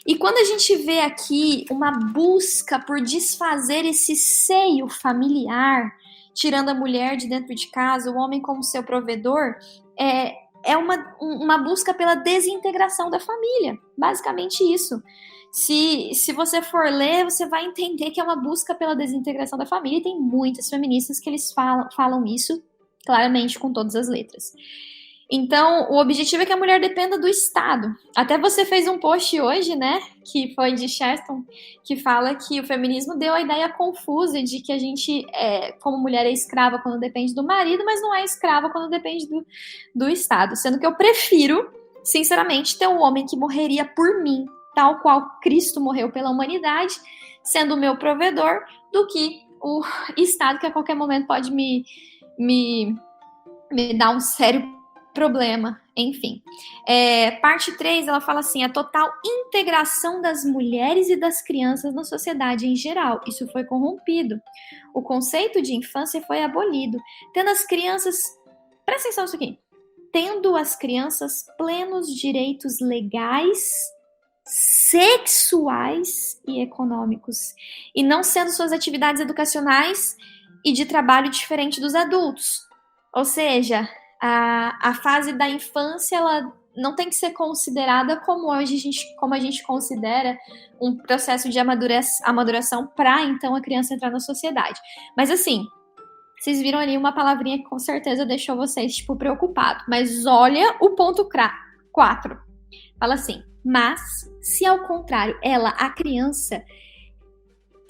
E quando a gente vê aqui uma busca por desfazer esse seio familiar, tirando a mulher de dentro de casa, o homem como seu provedor, é uma busca pela desintegração da família. Basicamente isso. Se você for ler, você vai entender que é uma busca pela desintegração da família, e tem muitas feministas que eles falam isso claramente com todas as letras. Então, o objetivo é que a mulher dependa do Estado. Até você fez um post hoje, né, que foi de Chesterton, que fala que o feminismo deu a ideia confusa de que a gente, como mulher, é escrava quando depende do marido, mas não é escrava quando depende do Estado. Sendo que eu prefiro, sinceramente, ter um homem que morreria por mim, tal qual Cristo morreu pela humanidade, sendo o meu provedor, do que o Estado que a qualquer momento pode me dar um sério problema, enfim. Parte 3, ela fala assim, a total integração das mulheres e das crianças na sociedade em geral. Isso foi corrompido. O conceito de infância foi abolido, tendo as crianças, presta atenção nisso aqui, tendo as crianças plenos direitos legais, sexuais e econômicos, e não sendo suas atividades educacionais e de trabalho diferente dos adultos. Ou seja, a fase da infância, ela não tem que ser considerada como a gente considera um processo de amaduração para, então, a criança entrar na sociedade. Mas, assim, vocês viram ali uma palavrinha que com certeza deixou vocês, tipo, preocupados. Mas olha o ponto 4. Fala assim, mas, se ao contrário, a criança,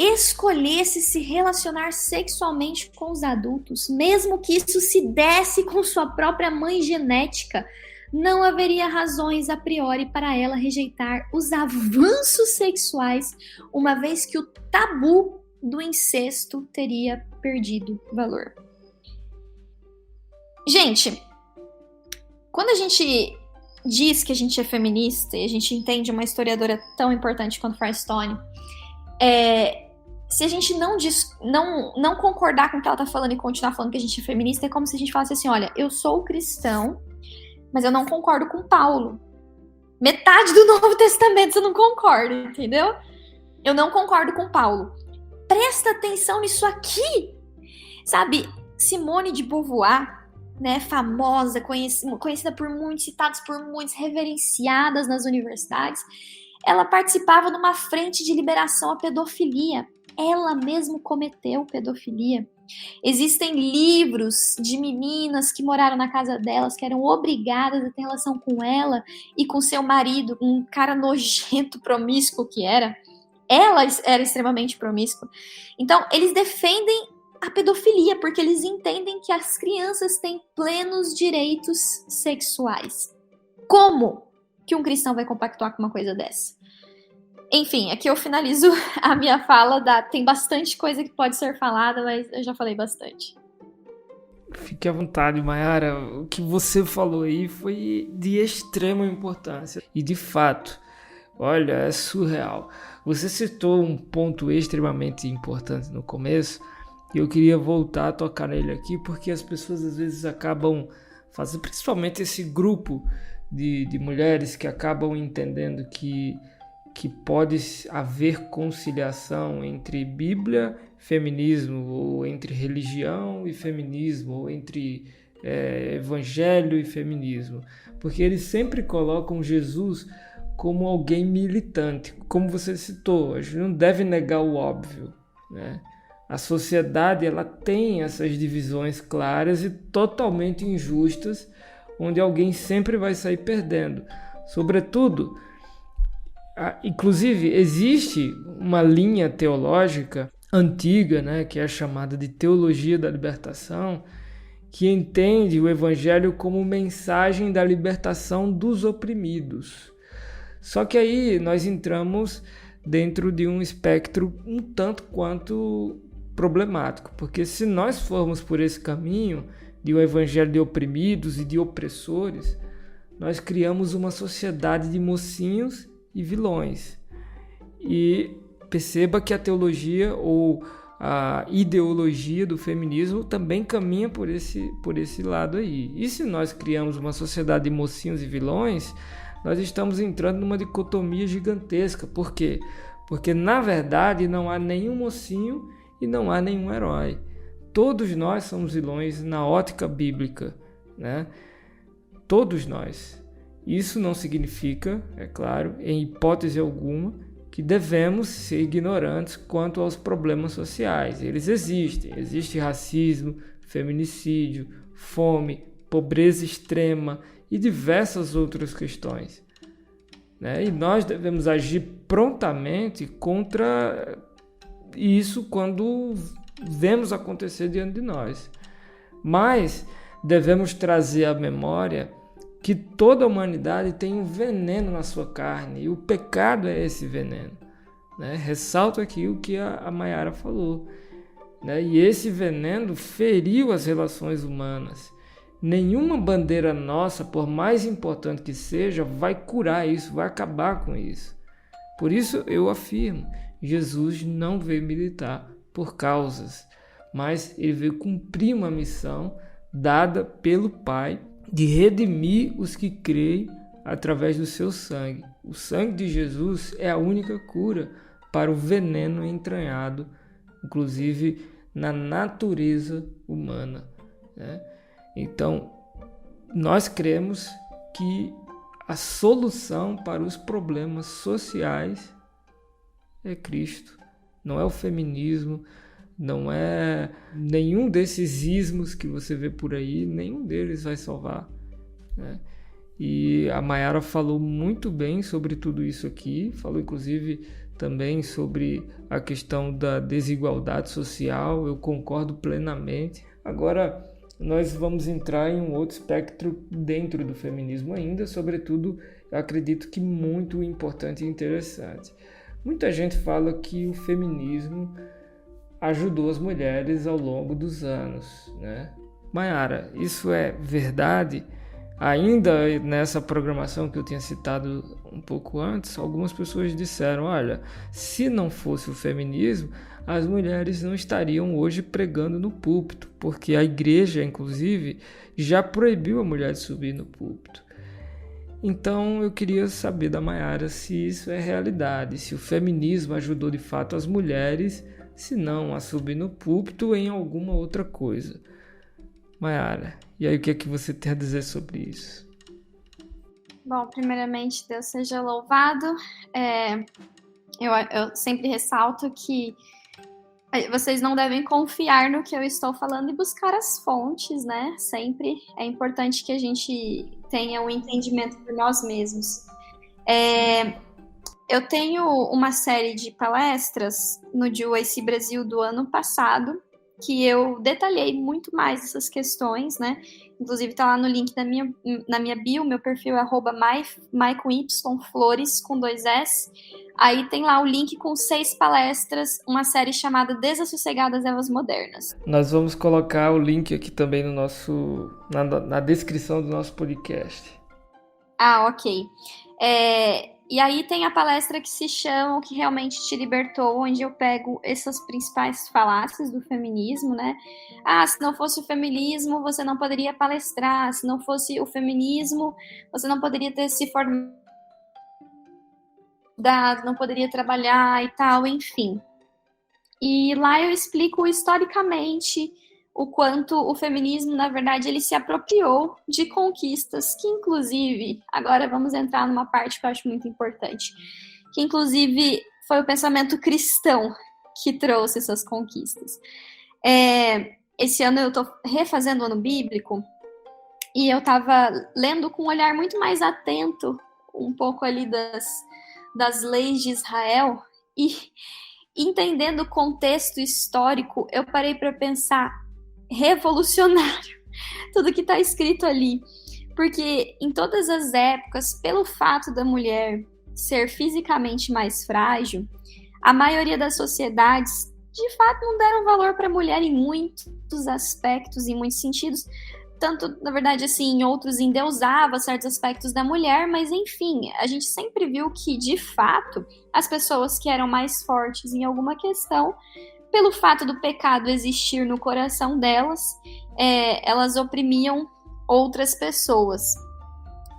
escolhesse se relacionar sexualmente com os adultos, mesmo que isso se desse com sua própria mãe genética, não haveria razões a priori para ela rejeitar os avanços sexuais, uma vez que o tabu do incesto teria perdido valor. Gente, quando a gente diz que a gente é feminista e a gente entende uma historiadora tão importante quanto Firestone, se a gente não concordar com o que ela tá falando e continuar falando que a gente é feminista, é como se a gente falasse assim, olha, eu sou cristão, mas eu não concordo com Paulo. Metade do Novo Testamento você não concorda, entendeu? Eu não concordo com Paulo. Presta atenção nisso aqui. Sabe, Simone de Beauvoir, né, famosa, conhecida por muitos, citadas por muitos, reverenciadas nas universidades, ela participava de uma frente de liberação à pedofilia. Ela mesma cometeu pedofilia. Existem livros de meninas que moraram na casa delas, que eram obrigadas a ter relação com ela e com seu marido, um cara nojento, promíscuo que era. Ela era extremamente promíscua. Então, eles defendem a pedofilia, porque eles entendem que as crianças têm plenos direitos sexuais. Como que um cristão vai compactuar com uma coisa dessa? Enfim, aqui eu finalizo a minha fala. Tem bastante coisa que pode ser falada, mas eu já falei bastante. Fique à vontade, Mayara. O que você falou aí foi de extrema importância. E, de fato, olha, é surreal. Você citou um ponto extremamente importante no começo, e eu queria voltar a tocar nele aqui, porque as pessoas às vezes acabam fazendo, principalmente esse grupo de mulheres que acabam entendendo que pode haver conciliação entre Bíblia e feminismo, ou entre religião e feminismo, ou entre evangelho e feminismo, porque eles sempre colocam Jesus como alguém militante. Como você citou, a gente não deve negar o óbvio, né? A sociedade, ela tem essas divisões claras e totalmente injustas, onde alguém sempre vai sair perdendo. Sobretudo, inclusive, existe uma linha teológica antiga, né, que é chamada de teologia da libertação, que entende o evangelho como mensagem da libertação dos oprimidos. Só que aí nós entramos dentro de um espectro um tanto quanto problemático, porque se nós formos por esse caminho de um evangelho de oprimidos e de opressores, nós criamos uma sociedade de mocinhos e vilões. E perceba que a teologia ou a ideologia do feminismo também caminha por esse lado aí. E se nós criamos uma sociedade de mocinhos e vilões, nós estamos entrando numa dicotomia gigantesca. Por quê? Porque, na verdade, não há nenhum mocinho e não há nenhum herói. Todos nós somos vilões na ótica bíblica, né? Todos nós. Isso não significa, é claro, em hipótese alguma, que devemos ser ignorantes quanto aos problemas sociais. Eles existem. Existe racismo, feminicídio, fome, pobreza extrema e diversas outras questões, né? E nós devemos agir prontamente contra isso quando vemos acontecer diante de nós. Mas devemos trazer à memória que toda a humanidade tem um veneno na sua carne, e o pecado é esse veneno, né? Ressalto aqui o que a Mayara falou, né? E esse veneno feriu as relações humanas. Nenhuma bandeira nossa, por mais importante que seja, vai curar isso, vai acabar com isso. Por isso eu afirmo, Jesus não veio militar por causas, mas ele veio cumprir uma missão dada pelo Pai de redimir os que creem através do seu sangue. O sangue de Jesus é a única cura para o veneno entranhado, inclusive na natureza humana, né? Então, nós cremos que a solução para os problemas sociais é Cristo. Não é o feminismo, não é nenhum desses ismos que você vê por aí, nenhum deles vai salvar, né? E a Mayara falou muito bem sobre tudo isso aqui, falou inclusive também sobre a questão da desigualdade social, eu concordo plenamente. Agora, nós vamos entrar em um outro espectro dentro do feminismo ainda, sobretudo, eu acredito que muito importante e interessante. Muita gente fala que o feminismo ajudou as mulheres ao longo dos anos, né? Mayara, isso é verdade? Ainda nessa programação que eu tinha citado um pouco antes, algumas pessoas disseram, olha, se não fosse o feminismo, as mulheres não estariam hoje pregando no púlpito, porque a igreja, inclusive, já proibiu a mulher de subir no púlpito. Então eu queria saber da Mayara se isso é realidade, se o feminismo ajudou de fato as mulheres, se não a subir no púlpito em alguma outra coisa. Mayara, e aí o que é que você tem a dizer sobre isso? Bom, primeiramente, Deus seja louvado. Eu sempre ressalto que vocês não devem confiar no que eu estou falando e buscar as fontes, né? Sempre é importante que a gente tenha um entendimento por nós mesmos. Eu tenho uma série de palestras no GYC Brasil do ano passado, que eu detalhei muito mais essas questões, né? Inclusive tá lá no link na minha bio, meu perfil é @mai_flores com 2S. Aí tem lá o link com 6 palestras, uma série chamada Desassossegadas Evas Modernas. Nós vamos colocar o link aqui também no na descrição do nosso podcast. Ah, ok. E aí tem a palestra que se chama O que Realmente Te Libertou, onde eu pego essas principais falácias do feminismo, né? Se não fosse o feminismo, você não poderia palestrar. Se não fosse o feminismo, você não poderia ter se formado, não poderia trabalhar e tal, enfim. E lá eu explico historicamente o quanto o feminismo, na verdade, ele se apropriou de conquistas que, inclusive, agora vamos entrar numa parte que eu acho muito importante, que, inclusive, foi o pensamento cristão que trouxe essas conquistas. Esse ano eu estou refazendo o ano bíblico e eu estava lendo com um olhar muito mais atento, um pouco ali das leis de Israel, e entendendo o contexto histórico, eu parei para pensar, revolucionário tudo que está escrito ali, porque em todas as épocas, pelo fato da mulher ser fisicamente mais frágil, a maioria das sociedades de fato não deram valor para a mulher em muitos aspectos, em muitos sentidos, tanto, na verdade, assim, em outros endeusava certos aspectos da mulher, mas enfim, a gente sempre viu que, de fato, as pessoas que eram mais fortes em alguma questão, pelo fato do pecado existir no coração delas, elas oprimiam outras pessoas.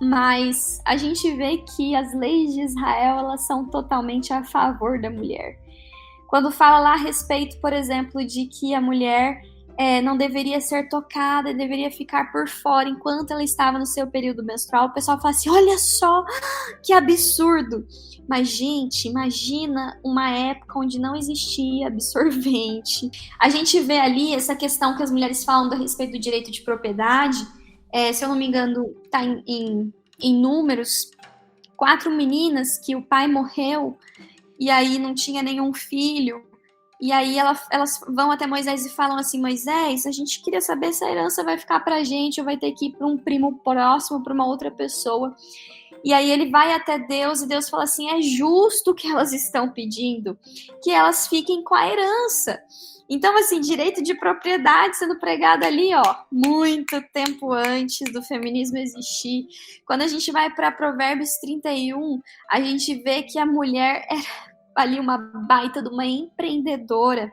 mas a gente vê que as leis de Israel, elas são totalmente a favor da mulher. Quando fala lá a respeito, por exemplo, de que a mulher não deveria ser tocada, deveria ficar por fora enquanto ela estava no seu período menstrual, o pessoal fala assim, olha só, que absurdo. Mas, gente, imagina uma época onde não existia absorvente. A gente vê ali essa questão que as mulheres falam a respeito do direito de propriedade, se eu não me engano, está em Números, 4 meninas que o pai morreu e aí não tinha nenhum filho. E aí elas vão até Moisés e falam assim, Moisés, a gente queria saber se a herança vai ficar pra gente ou vai ter que ir para um primo próximo, para uma outra pessoa. E aí ele vai até Deus e Deus fala assim, é justo que elas estão pedindo, que elas fiquem com a herança. Então, assim, direito de propriedade sendo pregado ali, ó, muito tempo antes do feminismo existir. Quando a gente vai para Provérbios 31, a gente vê que a mulher era ali uma baita de uma empreendedora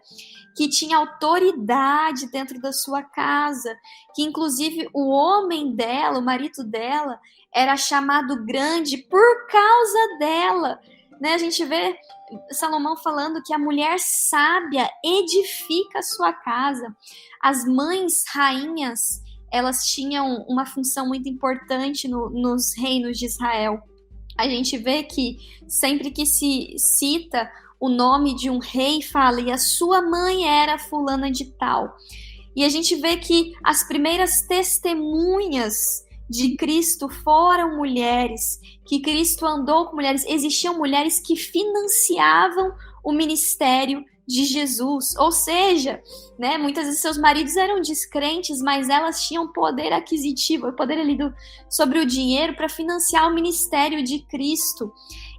que tinha autoridade dentro da sua casa, que inclusive o homem dela, o marido dela, era chamado grande por causa dela, né? A gente vê Salomão falando que a mulher sábia edifica a sua casa. As mães rainhas, elas tinham uma função muito importante nos reinos de Israel. A gente vê que sempre que se cita o nome de um rei, fala, e a sua mãe era fulana de tal. E a gente vê que as primeiras testemunhas de Cristo foram mulheres, que Cristo andou com mulheres. Existiam mulheres que financiavam o ministério de Jesus, ou seja, né, muitas vezes seus maridos eram descrentes, mas elas tinham poder aquisitivo, poder ali sobre o dinheiro para financiar o ministério de Cristo.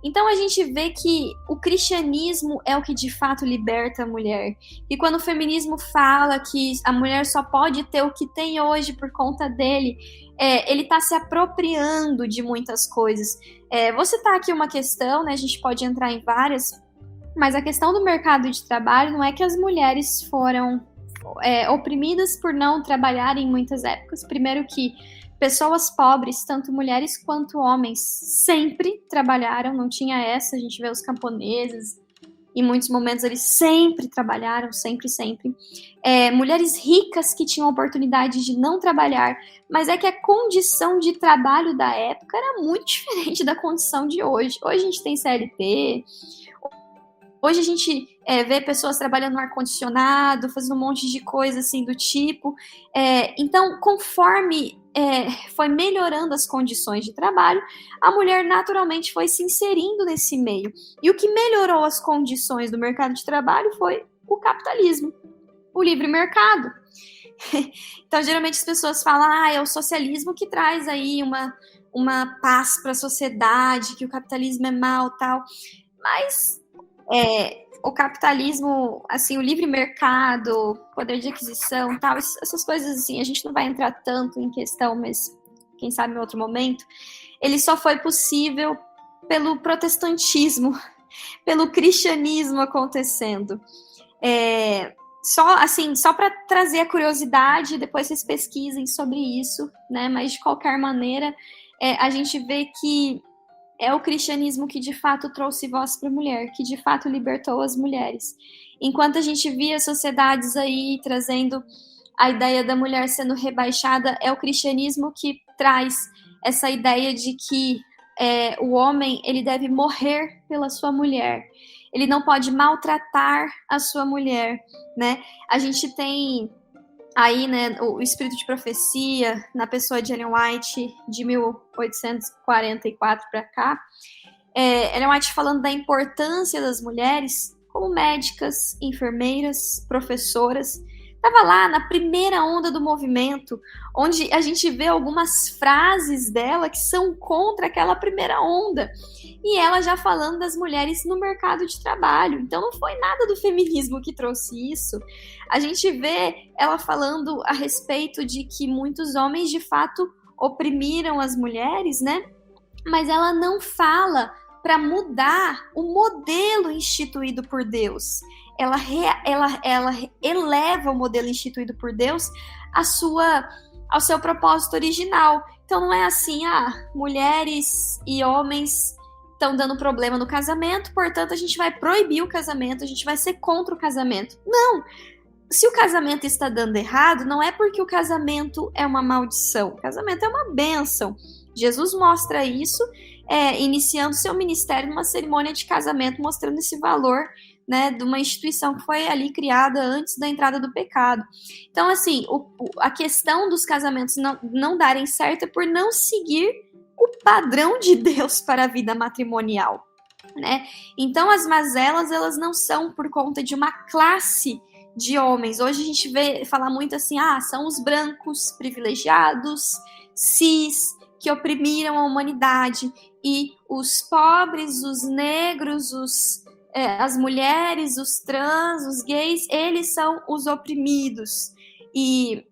Então a gente vê que o cristianismo é o que de fato liberta a mulher. E quando o feminismo fala que a mulher só pode ter o que tem hoje por conta dele, ele está se apropriando de muitas coisas. Vou citar aqui uma questão, né, a gente pode entrar em várias, mas a questão do mercado de trabalho não é que as mulheres foram oprimidas por não trabalhar em muitas épocas. Primeiro que pessoas pobres, tanto mulheres quanto homens, sempre trabalharam, não tinha essa, a gente vê os camponeses, em muitos momentos eles sempre trabalharam, sempre. Mulheres ricas que tinham oportunidade de não trabalhar, mas é que a condição de trabalho da época era muito diferente da condição de hoje. Hoje a gente tem CLT, hoje a gente vê pessoas trabalhando no ar-condicionado, fazendo um monte de coisa assim do tipo. Então, conforme foi melhorando as condições de trabalho, a mulher naturalmente foi se inserindo nesse meio. E o que melhorou as condições do mercado de trabalho foi o capitalismo, o livre mercado. Então, geralmente as pessoas falam, é o socialismo que traz aí uma paz para a sociedade, que o capitalismo é mal, tal. Mas o capitalismo, assim, o livre mercado, poder de aquisição, tal, essas coisas assim, a gente não vai entrar tanto em questão, mas quem sabe em outro momento, ele só foi possível pelo protestantismo, pelo cristianismo acontecendo. Só para trazer a curiosidade, depois vocês pesquisem sobre isso, né? Mas de qualquer maneira, a gente vê que é o cristianismo que de fato trouxe voz para a mulher, que de fato libertou as mulheres. Enquanto a gente via sociedades aí trazendo a ideia da mulher sendo rebaixada, é o cristianismo que traz essa ideia de que o homem ele deve morrer pela sua mulher. Ele não pode maltratar a sua mulher, né? A gente tem aí, né, o espírito de profecia na pessoa de Ellen White, de 1844 para cá. Ellen White falando da importância das mulheres como médicas, enfermeiras, professoras. Estava lá na primeira onda do movimento, onde a gente vê algumas frases dela que são contra aquela primeira onda. E ela já falando das mulheres no mercado de trabalho. Então não foi nada do feminismo que trouxe isso. A gente vê ela falando a respeito de que muitos homens de fato oprimiram as mulheres, né? Mas ela não fala para mudar o modelo instituído por Deus. Ela eleva o modelo instituído por Deus ao seu propósito original. Então não é assim, mulheres e homens estão dando problema no casamento, portanto a gente vai proibir o casamento, a gente vai ser contra o casamento. Não! Se o casamento está dando errado, não é porque o casamento é uma maldição. O casamento é uma bênção. Jesus mostra isso, iniciando seu ministério numa cerimônia de casamento, mostrando esse valor, né, de uma instituição que foi ali criada antes da entrada do pecado. Então, assim, a questão dos casamentos não darem certo é por não seguir o padrão de Deus para a vida matrimonial, né? Então, as mazelas, elas não são por conta de uma classe de homens. Hoje a gente vê falar muito assim, são os brancos privilegiados, cis, que oprimiram a humanidade, e os pobres, os negros, as mulheres, os trans, os gays, eles são os oprimidos. E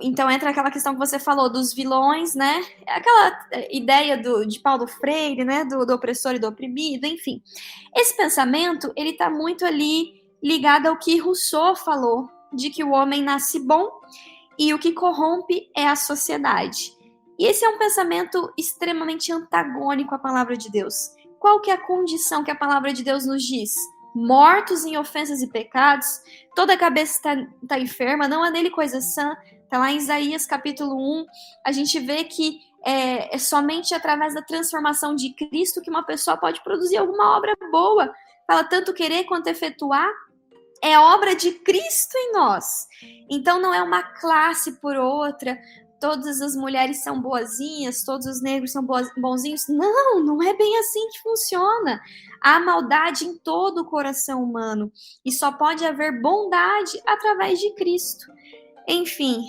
então entra aquela questão que você falou dos vilões, né? Aquela ideia de Paulo Freire, né? Do opressor e do oprimido, enfim. Esse pensamento, ele está muito ali ligado ao que Rousseau falou, de que o homem nasce bom e o que corrompe é a sociedade. E esse é um pensamento extremamente antagônico à palavra de Deus. Qual que é a condição que a palavra de Deus nos diz? Mortos em ofensas e pecados, toda a cabeça está enferma, não há nele coisa sã. Está lá em Isaías capítulo 1, a gente vê que é somente através da transformação de Cristo que uma pessoa pode produzir alguma obra boa. Fala tanto querer quanto efetuar, é obra de Cristo em nós. Então não é uma classe por outra, todas as mulheres são boazinhas, todos os negros são bonzinhos. Não é bem assim que funciona. Há maldade em todo o coração humano e só pode haver bondade através de Cristo. Enfim,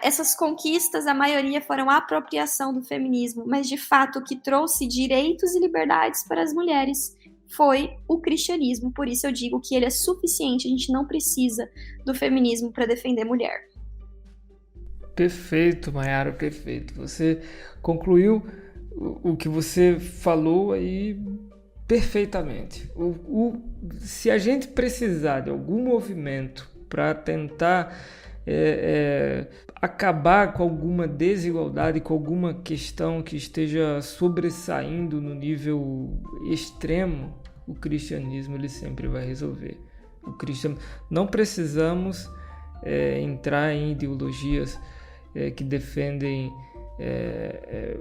essas conquistas, a maioria foram apropriação do feminismo, mas de fato o que trouxe direitos e liberdades para as mulheres foi o cristianismo. Por isso eu digo que ele é suficiente, a gente não precisa do feminismo para defender a mulher. Perfeito, Mayara, perfeito. Você concluiu o que você falou aí perfeitamente. Se a gente precisar de algum movimento para tentar acabar com alguma desigualdade, com alguma questão que esteja sobressaindo no nível extremo, o cristianismo ele sempre vai resolver. Não precisamos entrar em ideologias que defendem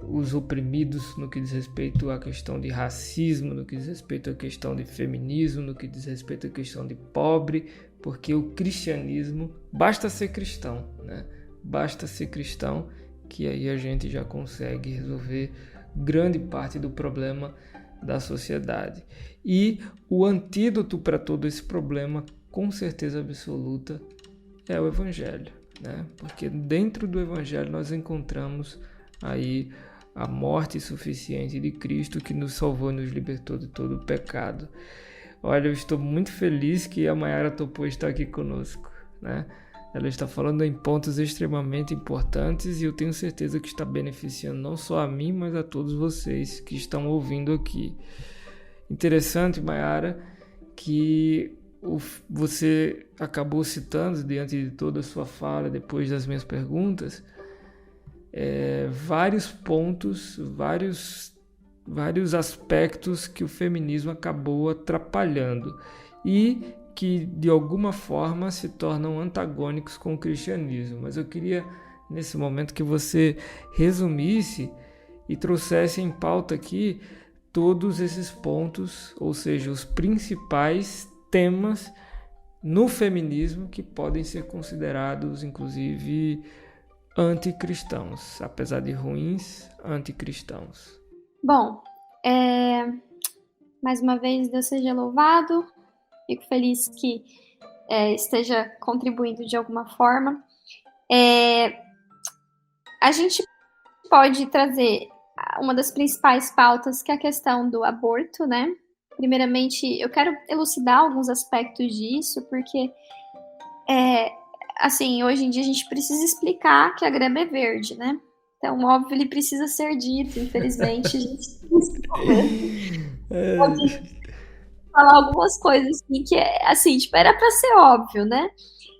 os oprimidos no que diz respeito à questão de racismo, no que diz respeito à questão de feminismo, no que diz respeito à questão de pobre, porque o cristianismo, basta ser cristão, né? Basta ser cristão, que aí a gente já consegue resolver grande parte do problema da sociedade. E o antídoto para todo esse problema, com certeza absoluta, é o Evangelho, né? Porque dentro do Evangelho nós encontramos aí a morte suficiente de Cristo que nos salvou e nos libertou de todo o pecado. Olha, eu estou muito feliz que a Mayara topou estar aqui conosco, né? Ela está falando em pontos extremamente importantes e eu tenho certeza que está beneficiando não só a mim, mas a todos vocês que estão ouvindo aqui. Interessante, Mayara, que você acabou citando, diante de toda a sua fala, depois das minhas perguntas, vários pontos, vários aspectos que o feminismo acabou atrapalhando e que de alguma forma se tornam antagônicos com o cristianismo. Mas eu queria nesse momento que você resumisse e trouxesse em pauta aqui todos esses pontos, ou seja, os principais temas no feminismo que podem ser considerados inclusive anticristãos, apesar de ruins, anticristãos. Bom, mais uma vez, Deus seja louvado. Fico feliz que esteja contribuindo de alguma forma. A gente pode trazer uma das principais pautas, que é a questão do aborto, né? Primeiramente, eu quero elucidar alguns aspectos disso, porque, assim, hoje em dia a gente precisa explicar que a grama é verde, né? Então, óbvio, ele precisa ser dito, infelizmente. A gente pode falar algumas coisas assim, que assim, tipo, era para ser óbvio, né?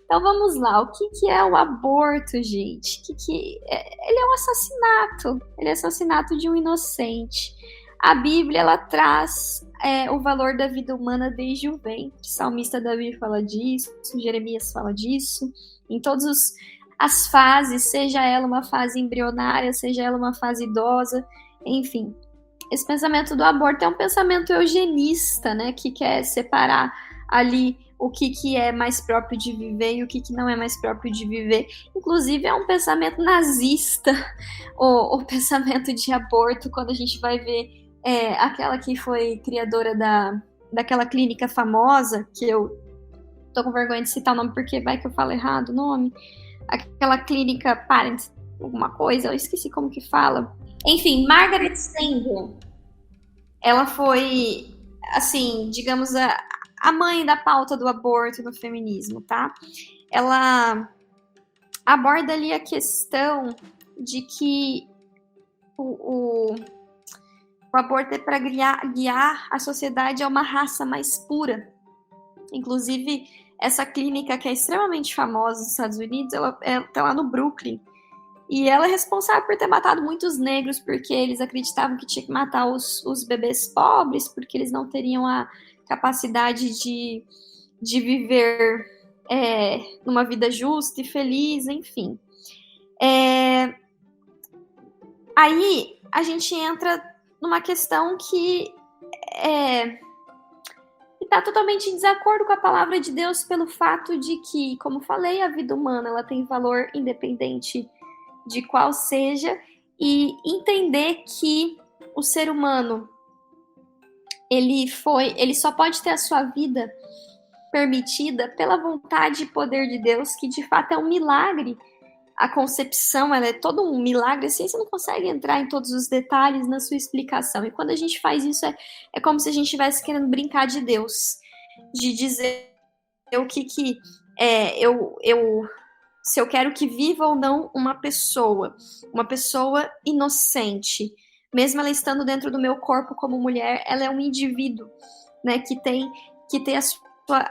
Então vamos lá, o que é o aborto, gente? Ele é um assassinato, ele é assassinato de um inocente. A Bíblia, ela traz o valor da vida humana desde o ventre. O salmista Davi fala disso, Jeremias fala disso. Em todas as fases, seja ela uma fase embrionária, seja ela uma fase idosa, enfim. Esse pensamento do aborto é um pensamento eugenista, né, que quer separar ali o que é mais próprio de viver e o que não é mais próprio de viver. Inclusive, é um pensamento nazista, o pensamento de aborto, quando a gente vai ver aquela que foi criadora daquela clínica famosa, que eu tô com vergonha de citar o nome, porque vai que eu falo errado o nome, aquela clínica Parent, alguma coisa, eu esqueci como que fala. Enfim, Margaret Sanger, ela foi, assim, digamos, a mãe da pauta do aborto no feminismo, tá? Ela aborda ali a questão de que o aborto é para guiar a sociedade a uma raça mais pura. Inclusive, essa clínica que é extremamente famosa nos Estados Unidos, ela tá lá no Brooklyn. E ela é responsável por ter matado muitos negros, porque eles acreditavam que tinha que matar os bebês pobres, porque eles não teriam a capacidade de viver numa vida justa e feliz, enfim. Aí a gente entra numa questão que está totalmente em desacordo com a palavra de Deus, pelo fato de que, como falei, a vida humana ela tem valor independente de qual seja, e entender que o ser humano ele só pode ter a sua vida permitida pela vontade e poder de Deus, que de fato é um milagre. A concepção, ela é todo um milagre, assim, você não consegue entrar em todos os detalhes na sua explicação. E quando a gente faz isso, é como se a gente estivesse querendo brincar de Deus, de dizer o que se eu quero que viva ou não uma pessoa inocente, mesmo ela estando dentro do meu corpo como mulher, ela é um indivíduo, né, que tem a sua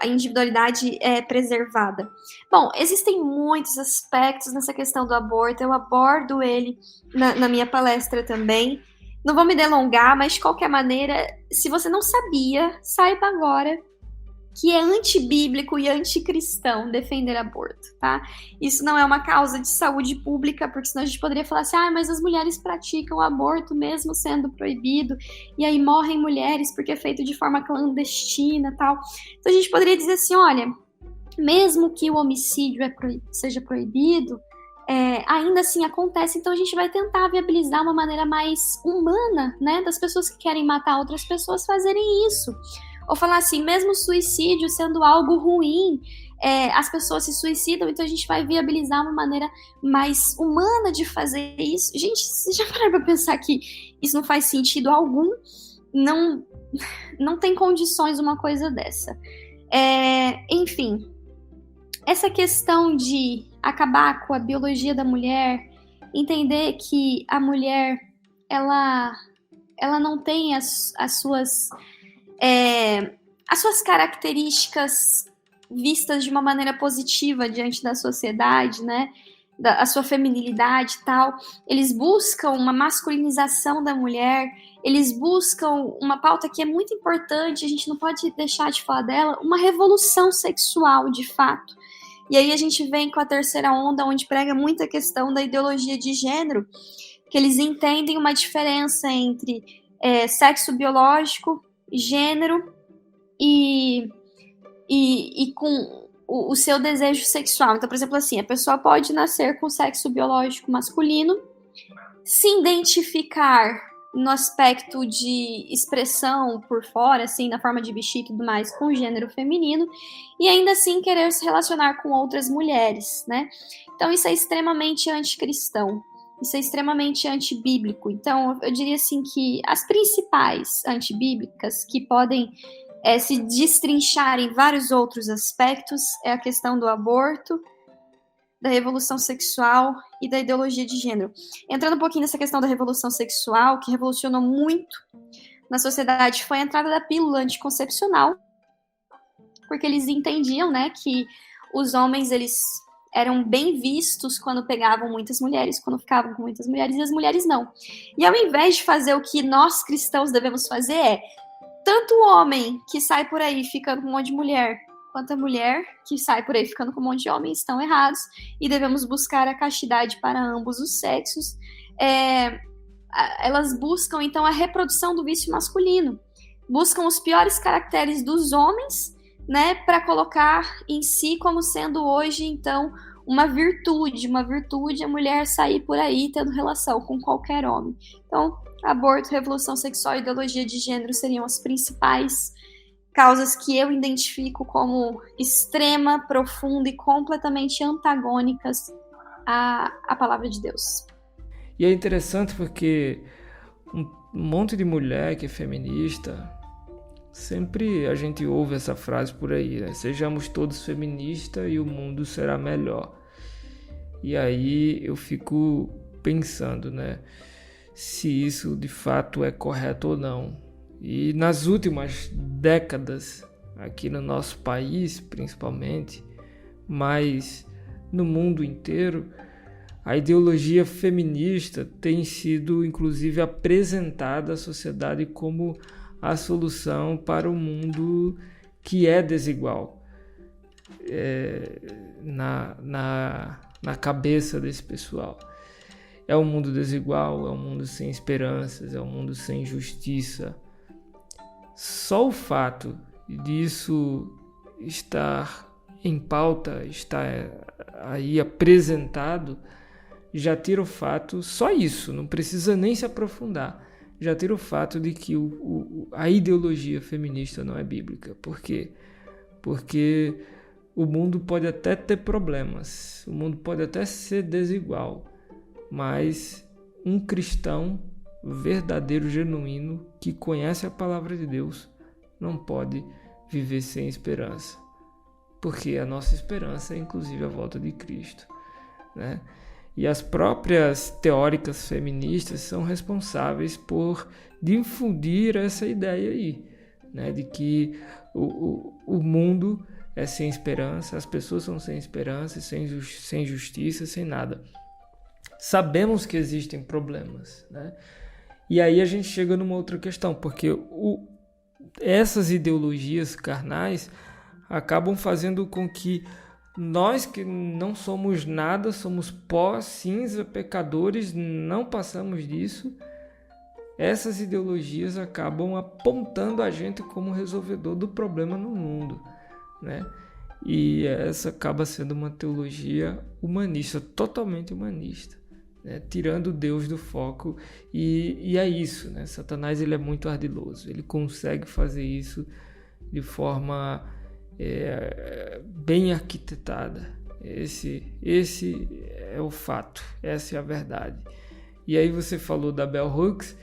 individualidade preservada. Bom, existem muitos aspectos nessa questão do aborto, eu abordo ele na minha palestra também. Não vou me delongar, mas de qualquer maneira, se você não sabia, saiba agora que é antibíblico e anticristão defender aborto, tá? Isso não é uma causa de saúde pública, porque senão a gente poderia falar assim, mas as mulheres praticam aborto mesmo sendo proibido, e aí morrem mulheres porque é feito de forma clandestina e tal. Então a gente poderia dizer assim, olha, mesmo que o homicídio seja proibido, ainda assim acontece, então a gente vai tentar viabilizar uma maneira mais humana, né, das pessoas que querem matar outras pessoas fazerem isso. Ou falar assim, mesmo suicídio sendo algo ruim, as pessoas se suicidam, então a gente vai viabilizar uma maneira mais humana de fazer isso. Gente, você já parou para pensar que isso não faz sentido algum? Não tem condições uma coisa dessa. Enfim, essa questão de acabar com a biologia da mulher, entender que a mulher, ela não tem as suas características vistas de uma maneira positiva diante da sociedade, né? A sua feminilidade e tal. Eles buscam uma masculinização da mulher, eles buscam uma pauta que é muito importante, a gente não pode deixar de falar dela, uma revolução sexual, de fato. E aí a gente vem com a terceira onda, onde prega muita questão da ideologia de gênero, que eles entendem uma diferença entre sexo biológico, gênero e com o seu desejo sexual. Então, por exemplo, assim, a pessoa pode nascer com sexo biológico masculino, se identificar no aspecto de expressão por fora, assim, na forma de vestir e tudo mais, com gênero feminino, e ainda assim querer se relacionar com outras mulheres, né? Então, isso é extremamente anticristão. Isso é extremamente antibíblico. Então, eu diria assim que as principais antibíblicas que podem se destrinchar em vários outros aspectos é a questão do aborto, da revolução sexual e da ideologia de gênero. Entrando um pouquinho nessa questão da revolução sexual, que revolucionou muito na sociedade, foi a entrada da pílula anticoncepcional, porque eles entendiam, né, que os homens, eles eram bem vistos quando pegavam muitas mulheres, quando ficavam com muitas mulheres, e as mulheres não. E ao invés de fazer o que nós cristãos devemos fazer tanto o homem que sai por aí ficando com um monte de mulher, quanto a mulher que sai por aí ficando com um monte de homem estão errados, e devemos buscar a castidade para ambos os sexos. Elas buscam, então, a reprodução do vício masculino, buscam os piores caracteres dos homens, né, para colocar em si como sendo hoje, então, uma virtude a mulher sair por aí tendo relação com qualquer homem. Então, aborto, revolução sexual e ideologia de gênero seriam as principais causas que eu identifico como extrema, profunda e completamente antagônicas à palavra de Deus. E é interessante porque um monte de mulher que é feminista, sempre a gente ouve essa frase por aí, né? Sejamos todos feministas e o mundo será melhor. E aí eu fico pensando, né, se isso de fato é correto ou não. E nas últimas décadas, aqui no nosso país principalmente, mas no mundo inteiro, a ideologia feminista tem sido inclusive apresentada à sociedade como a solução para o mundo que é desigual. Na cabeça desse pessoal. É um mundo desigual, é um mundo sem esperanças, é um mundo sem justiça. Só o fato disso estar em pauta, estar aí apresentado, já tira o fato, só isso, não precisa nem se aprofundar, já tira o fato de que a ideologia feminista não é bíblica. Por quê? Porque o mundo pode até ter problemas, o mundo pode até ser desigual, mas um cristão verdadeiro, genuíno, que conhece a palavra de Deus, não pode viver sem esperança, porque a nossa esperança é inclusive a volta de Cristo, né? E as próprias teóricas feministas são responsáveis por difundir essa ideia aí, né? De que o mundo é sem esperança, as pessoas são sem esperança, sem justiça, sem nada. Sabemos que existem problemas, né? E aí a gente chega numa outra questão, porque essas ideologias carnais acabam fazendo com que nós que não somos nada, somos pó, cinza, pecadores, não passamos disso, essas ideologias acabam apontando a gente como resolvedor do problema no mundo, né? E essa acaba sendo uma teologia humanista, totalmente humanista, né? Tirando Deus do foco. E é isso, né? Satanás, ele é muito ardiloso, ele consegue fazer isso de forma bem arquitetada. Esse é o fato, essa é a verdade. E aí você falou da Bell Hooks,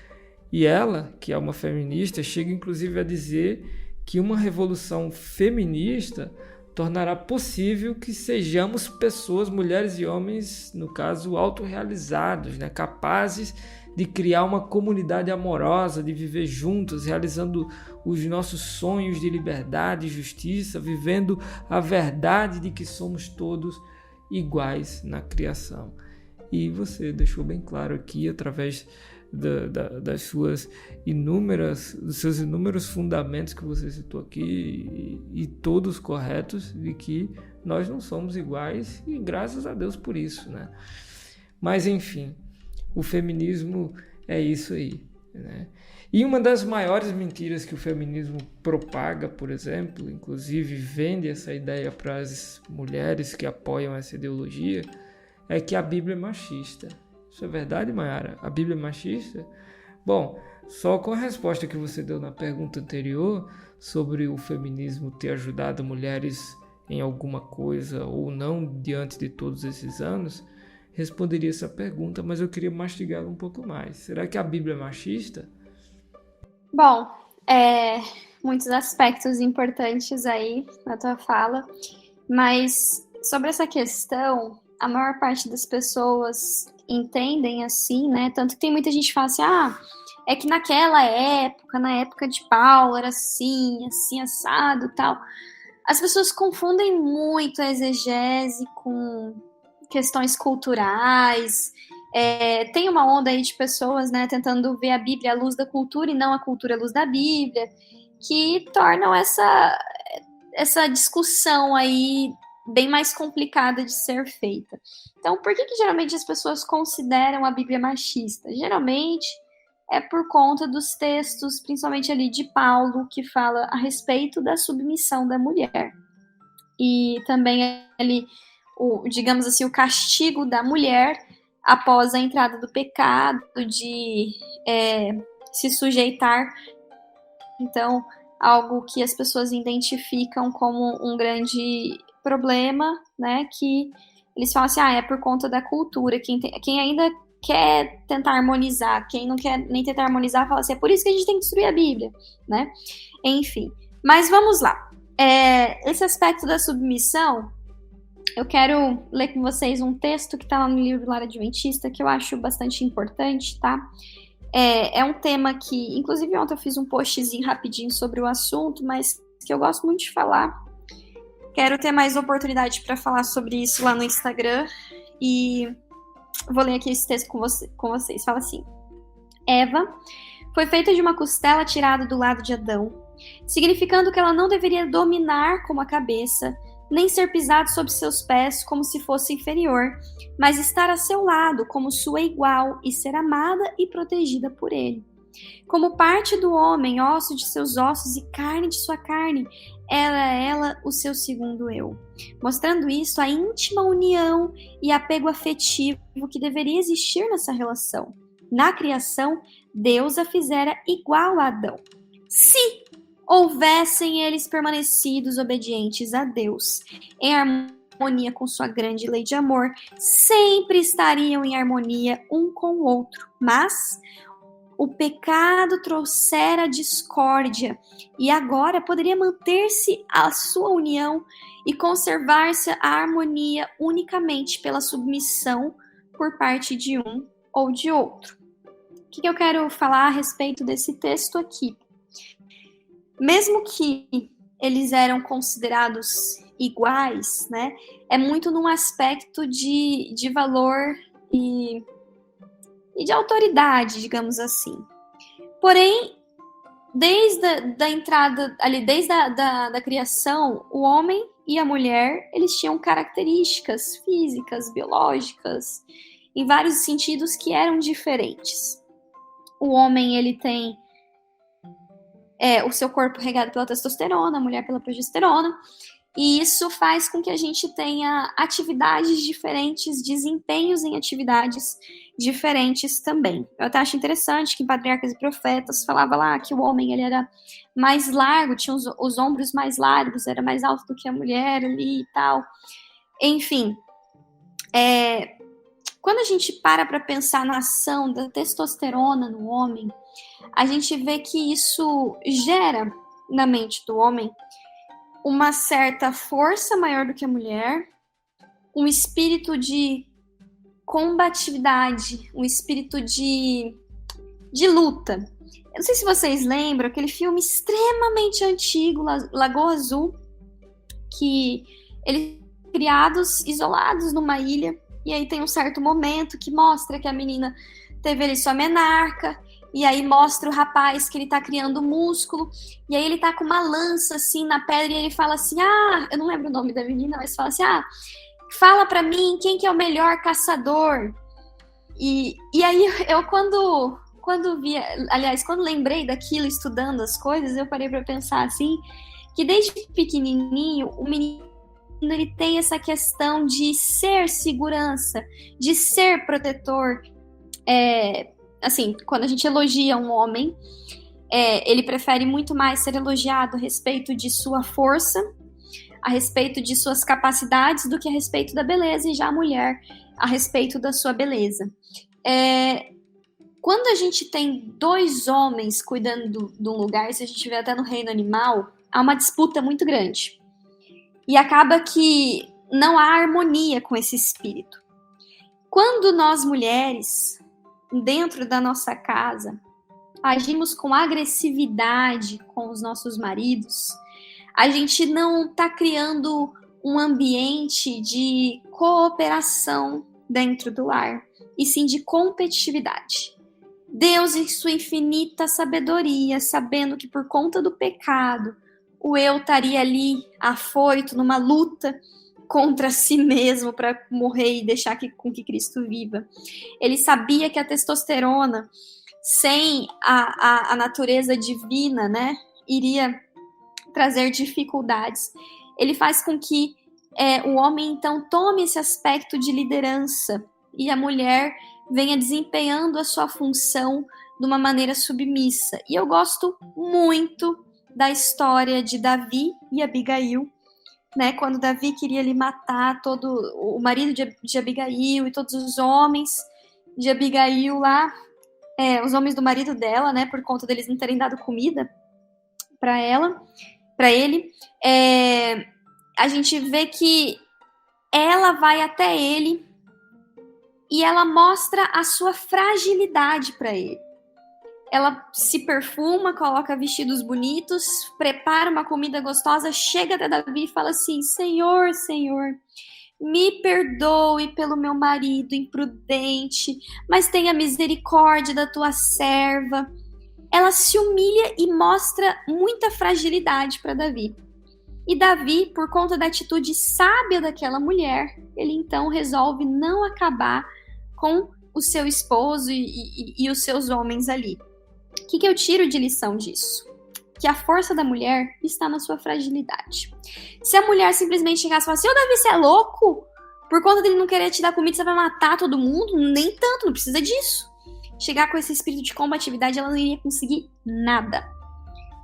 e ela, que é uma feminista, chega inclusive a dizer que uma revolução feminista tornará possível que sejamos pessoas, mulheres e homens, no caso, autorrealizados, né? Capazes de criar uma comunidade amorosa, de viver juntos, realizando os nossos sonhos de liberdade e justiça, vivendo a verdade de que somos todos iguais na criação. E você deixou bem claro aqui, através dos seus inúmeros fundamentos que você citou aqui, e todos corretos, de que nós não somos iguais, e graças a Deus por isso, né? Mas enfim, o feminismo é isso aí, né? E uma das maiores mentiras que o feminismo propaga, por exemplo, inclusive vende essa ideia para as mulheres que apoiam essa ideologia, é que a Bíblia é machista. Isso é verdade, Mayara? A Bíblia é machista? Bom, só com a resposta que você deu na pergunta anterior sobre o feminismo ter ajudado mulheres em alguma coisa ou não diante de todos esses anos, responderia essa pergunta, mas eu queria mastigá-la um pouco mais. Será que a Bíblia é machista? Bom, muitos aspectos importantes aí na tua fala, mas sobre essa questão, a maior parte das pessoas entendem assim, né? Tanto que tem muita gente que fala assim, é que naquela época, na época de Paulo, era assim, assado e tal. as pessoas confundem muito a exegese com questões culturais. Tem uma onda aí de pessoas, né, tentando ver a Bíblia à luz da cultura e não a cultura à luz da Bíblia, que tornam essa discussão aí bem mais complicada de ser feita. Então, por que geralmente as pessoas consideram a Bíblia machista? Geralmente é por conta dos textos, principalmente ali de Paulo, que fala a respeito da submissão da mulher. E também ali, digamos assim, o castigo da mulher após a entrada do pecado, de se sujeitar. Então, algo que as pessoas identificam como um grande problema, né, que eles falam assim, é por conta da cultura, quem ainda quer tentar harmonizar, quem não quer nem tentar harmonizar, fala assim, é por isso que a gente tem que destruir a Bíblia, né? Enfim, mas vamos lá. Esse aspecto da submissão, eu quero ler com vocês um texto que está lá no livro Lar Adventista, que eu acho bastante importante, tá? É um tema que, inclusive ontem eu fiz um postzinho rapidinho sobre o assunto, mas que eu gosto muito de falar. Quero ter mais oportunidade para falar sobre isso lá no Instagram, e vou ler aqui esse texto com vocês. Fala assim: Eva foi feita de uma costela tirada do lado de Adão, significando que ela não deveria dominar como a cabeça, nem ser pisada sob seus pés como se fosse inferior, mas estar a seu lado como sua igual e ser amada e protegida por ele. Como parte do homem, osso de seus ossos e carne de sua carne, ela o seu segundo eu, mostrando isso a íntima união e apego afetivo que deveria existir nessa relação. Na criação, Deus a fizera igual a Adão. Se houvessem eles permanecidos obedientes a Deus, em harmonia com sua grande lei de amor, sempre estariam em harmonia um com o outro. Mas o pecado trouxera discórdia, e agora poderia manter-se a sua união e conservar-se a harmonia unicamente pela submissão por parte de um ou de outro. O que eu quero falar a respeito desse texto aqui? Mesmo que eles eram considerados iguais, né, é muito num aspecto de valor e de autoridade, digamos assim. Porém, desde a entrada ali, desde a criação, o homem e a mulher, eles tinham características físicas, biológicas, em vários sentidos que eram diferentes. O homem, ele tem o seu corpo regado pela testosterona, a mulher pela progesterona, e isso faz com que a gente tenha atividades diferentes, desempenhos em atividades diferentes também. Eu até acho interessante que em Patriarcas e Profetas falava lá que o homem ele era mais largo, tinha os ombros mais largos, era mais alto do que a mulher ali e tal. Enfim, quando a gente para pensar na ação da testosterona no homem, a gente vê que isso gera na mente do homem uma certa força maior do que a mulher, um espírito de combatividade, um espírito de luta. Eu não sei se vocês lembram aquele filme extremamente antigo, Lagoa Azul, que eles são criados isolados numa ilha, e aí tem um certo momento que mostra que a menina teve ali sua menarca, e aí mostra o rapaz que ele tá criando músculo, e aí ele tá com uma lança assim na pedra, e ele fala assim, eu não lembro o nome da menina, mas fala assim, fala pra mim quem que é o melhor caçador. E aí eu quando vi, aliás, quando lembrei daquilo, estudando as coisas, eu parei pra pensar assim, que desde pequenininho, o menino ele tem essa questão de ser segurança, de ser protetor. Assim, quando a gente elogia um homem, ele prefere muito mais ser elogiado a respeito de sua força, a respeito de suas capacidades, do que a respeito da beleza, e já a mulher a respeito da sua beleza. Quando a gente tem dois homens cuidando de um lugar, se a gente vê até no reino animal, há uma disputa muito grande. E acaba que não há harmonia com esse espírito. Quando nós mulheres, dentro da nossa casa, agimos com agressividade com os nossos maridos, A gente não está criando um ambiente de cooperação dentro do lar, e sim de competitividade. Deus, em sua infinita sabedoria, sabendo que por conta do pecado, o eu estaria ali afoito numa luta contra si mesmo para morrer e deixar com que Cristo viva. Ele sabia que a testosterona, sem a natureza divina, né, iria trazer dificuldades. Ele faz com que o homem, então, tome esse aspecto de liderança e a mulher venha desempenhando a sua função de uma maneira submissa. E eu gosto muito da história de Davi e Abigail, né? Quando Davi queria ali matar todo o marido de Abigail e todos os homens de Abigail lá, os homens do marido dela, né? Por conta deles não terem dado comida para ele. A gente vê que ela vai até ele e ela mostra a sua fragilidade para ele. Ela se perfuma, coloca vestidos bonitos, prepara uma comida gostosa, chega até Davi e fala assim: Senhor, me perdoe pelo meu marido imprudente, mas tenha misericórdia da tua serva. Ela se humilha e mostra muita fragilidade para Davi. E Davi, por conta da atitude sábia daquela mulher, ele então resolve não acabar com o seu esposo e os seus homens ali. O que eu tiro de lição disso? Que a força da mulher está na sua fragilidade. Se a mulher simplesmente chegasse e falasse: ô Davi, você é louco? Por conta dele não querer te dar comida, você vai matar todo mundo? Nem tanto, não precisa disso. Chegar com esse espírito de combatividade, ela não iria conseguir nada.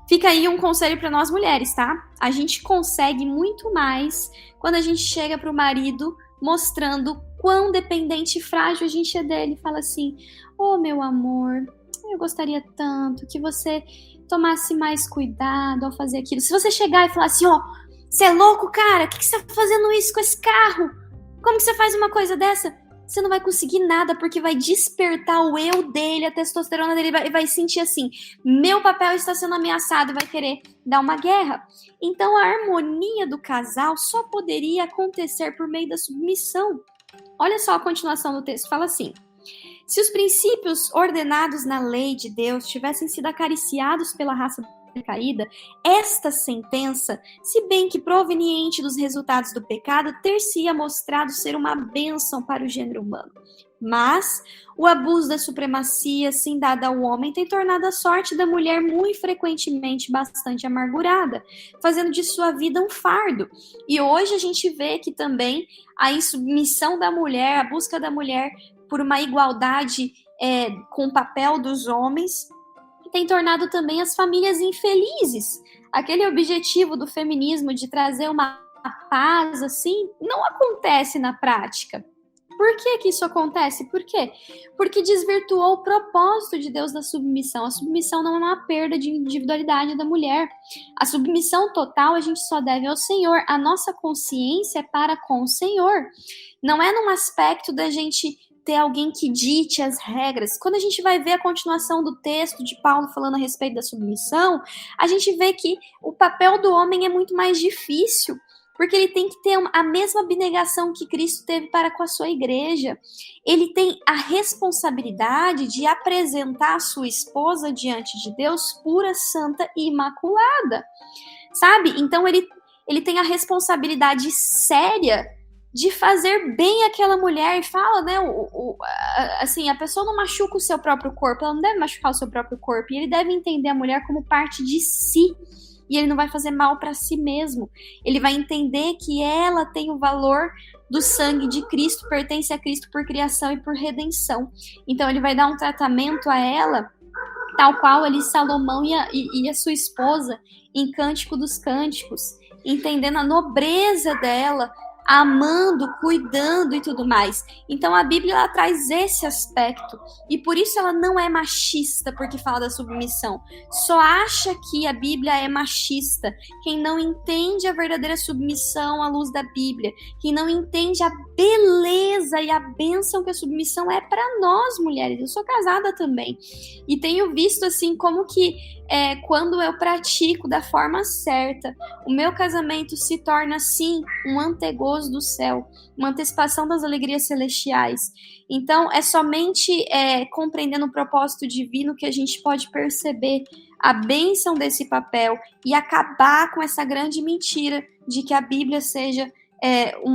Fica aí um conselho para nós mulheres, tá? A gente consegue muito mais quando a gente chega pro marido mostrando quão dependente e frágil a gente é dele. Fala assim: ô meu amor, eu gostaria tanto que você tomasse mais cuidado ao fazer aquilo. Se você chegar e falar assim: ó, você é louco, cara? O que você tá fazendo isso com esse carro? Como que você faz uma coisa dessa? Você não vai conseguir nada, porque vai despertar o eu dele, a testosterona dele, vai sentir assim: meu papel está sendo ameaçado, e vai querer dar uma guerra. Então a harmonia do casal só poderia acontecer por meio da submissão. Olha só a continuação do texto, fala assim: se os princípios ordenados na lei de Deus tivessem sido acariciados pela raça caída, esta sentença, se bem que proveniente dos resultados do pecado, ter-se-ia mostrado ser uma bênção para o gênero humano. Mas o abuso da supremacia, assim dada ao homem, tem tornado a sorte da mulher muito frequentemente bastante amargurada, fazendo de sua vida um fardo. E hoje a gente vê que também a insubmissão da mulher, a busca da mulher por uma igualdade com o papel dos homens, tem tornado também as famílias infelizes. Aquele objetivo do feminismo de trazer uma paz assim, não acontece na prática. Por que isso acontece? Por quê? Porque desvirtuou o propósito de Deus da submissão. A submissão não é uma perda de individualidade da mulher. A submissão total a gente só deve ao Senhor. A nossa consciência é para com o Senhor. Não é num aspecto da gente ter alguém que dite as regras. Quando a gente vai ver a continuação do texto de Paulo falando a respeito da submissão, a gente vê que o papel do homem é muito mais difícil, porque ele tem que ter a mesma abnegação que Cristo teve para com a sua igreja. Ele tem a responsabilidade de apresentar a sua esposa diante de Deus pura, santa e imaculada, sabe? Então ele tem a responsabilidade séria de fazer bem aquela mulher. E fala, né, assim, a pessoa não machuca o seu próprio corpo, ela não deve machucar o seu próprio corpo, e ele deve entender a mulher como parte de si, e ele não vai fazer mal para si mesmo. Ele vai entender que ela tem o valor do sangue de Cristo, pertence a Cristo por criação e por redenção. Então ele vai dar um tratamento a ela, tal qual ali Salomão e a sua esposa em Cântico dos Cânticos, entendendo a nobreza dela, amando, cuidando e tudo mais. Então a Bíblia ela traz esse aspecto, e por isso ela não é machista, porque fala da submissão. Só acha que a Bíblia é machista quem não entende a verdadeira submissão à luz da Bíblia, quem não entende a beleza e a bênção que a submissão é para nós mulheres. Eu sou casada também, e tenho visto assim como que quando eu pratico da forma certa, o meu casamento se torna, sim, um antegozo do céu, uma antecipação das alegrias celestiais. Então, é somente compreendendo o propósito divino que a gente pode perceber a bênção desse papel e acabar com essa grande mentira de que a Bíblia seja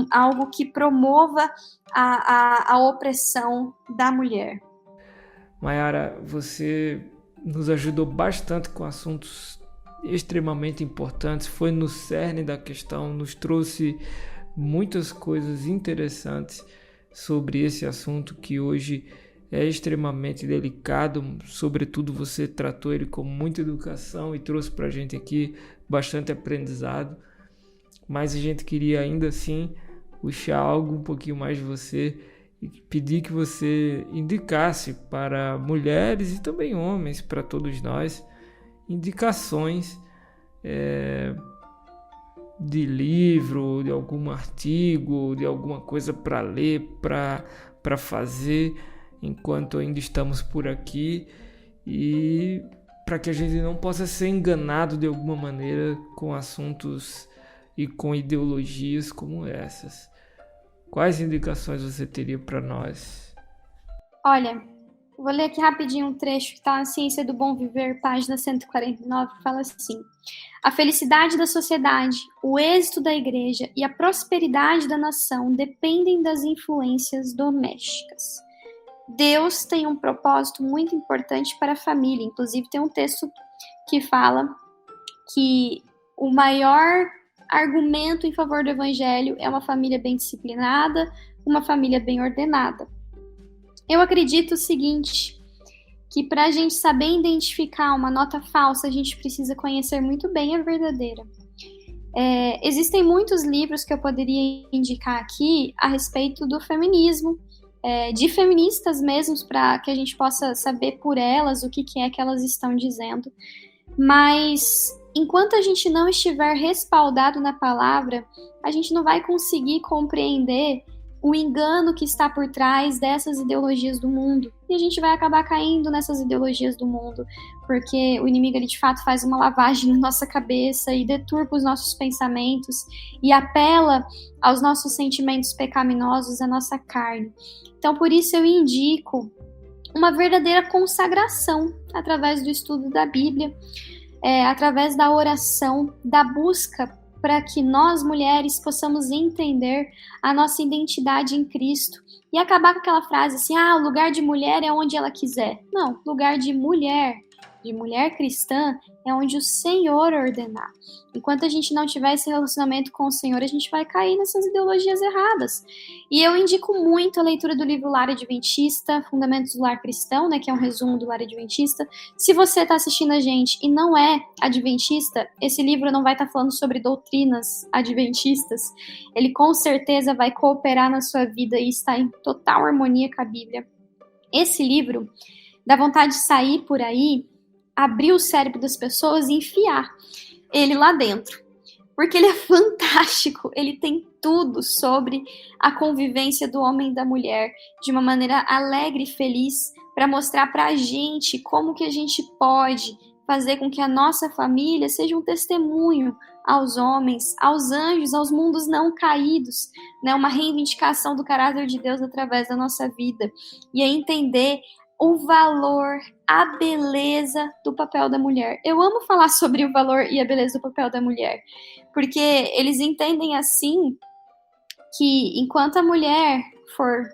algo que promova a opressão da mulher. Mayara, você nos ajudou bastante com assuntos extremamente importantes, foi no cerne da questão, nos trouxe muitas coisas interessantes sobre esse assunto que hoje é extremamente delicado. Sobretudo você tratou ele com muita educação e trouxe para a gente aqui bastante aprendizado, mas a gente queria ainda assim puxar algo um pouquinho mais de você e pedir que você indicasse para mulheres e também homens, para todos nós, indicações de livro, de algum artigo, de alguma coisa para ler, para fazer enquanto ainda estamos por aqui, e para que a gente não possa ser enganado de alguma maneira com assuntos e com ideologias como essas. Quais indicações você teria para nós? Olha, vou ler aqui rapidinho um trecho que está na Ciência do Bom Viver, página 149, que fala assim: a felicidade da sociedade, o êxito da igreja e a prosperidade da nação dependem das influências domésticas. Deus tem um propósito muito importante para a família. Inclusive, tem um texto que fala que o maior argumento em favor do evangelho é uma família bem disciplinada, uma família bem ordenada. Eu acredito o seguinte, que para a gente saber identificar uma nota falsa, a gente precisa conhecer muito bem a verdadeira. Existem muitos livros que eu poderia indicar aqui a respeito do feminismo, de feministas mesmos, para que a gente possa saber por elas o que é que elas estão dizendo. Mas enquanto a gente não estiver respaldado na palavra, a gente não vai conseguir compreender o engano que está por trás dessas ideologias do mundo. E a gente vai acabar caindo nessas ideologias do mundo, porque o inimigo, ele de fato faz uma lavagem na nossa cabeça e deturpa os nossos pensamentos e apela aos nossos sentimentos pecaminosos, à nossa carne. Então, por isso eu indico uma verdadeira consagração através do estudo da Bíblia, através da oração, da busca para que nós, mulheres, possamos entender a nossa identidade em Cristo e acabar com aquela frase assim, o lugar de mulher é onde ela quiser. Não, lugar de mulher cristã, é onde o Senhor ordenar. Enquanto a gente não tiver esse relacionamento com o Senhor, a gente vai cair nessas ideologias erradas. E eu indico muito a leitura do livro Lar Adventista, Fundamentos do Lar Cristão, que é um resumo do Lar Adventista. Se você está assistindo a gente e não é adventista, esse livro não vai estar falando sobre doutrinas adventistas. Ele com certeza vai cooperar na sua vida e está em total harmonia com a Bíblia. Esse livro dá vontade de sair por aí, abrir o cérebro das pessoas e enfiar ele lá dentro, porque ele é fantástico, ele tem tudo sobre a convivência do homem e da mulher de uma maneira alegre e feliz, para mostrar para a gente como que a gente pode fazer com que a nossa família seja um testemunho aos homens, aos anjos, aos mundos não caídos, uma reivindicação do caráter de Deus através da nossa vida, e entender o valor, a beleza do papel da mulher. Eu amo falar sobre o valor e a beleza do papel da mulher, porque eles entendem assim que enquanto a mulher for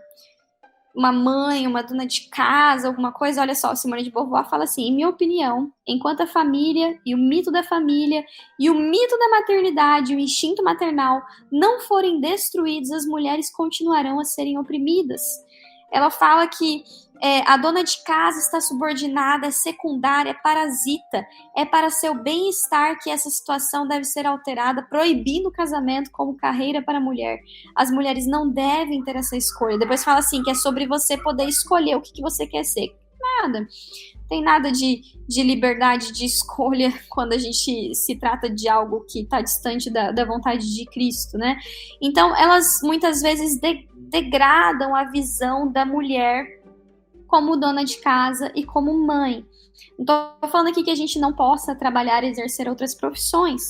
uma mãe, uma dona de casa, alguma coisa, olha só, Simone de Beauvoir fala assim, em minha opinião, enquanto a família e o mito da família e o mito da maternidade, o instinto maternal não forem destruídos, as mulheres continuarão a serem oprimidas. Ela fala que a dona de casa está subordinada, é secundária, é parasita, é para seu bem-estar que essa situação deve ser alterada, proibindo o casamento como carreira para a mulher. As mulheres não devem ter essa escolha. Depois fala assim, que é sobre você poder escolher o que você quer ser. Nada. Tem nada de liberdade de escolha quando a gente se trata de algo que está distante da vontade de Cristo, Então, elas muitas vezes degradam a visão da mulher como dona de casa e como mãe. Não estou falando aqui que a gente não possa trabalhar e exercer outras profissões.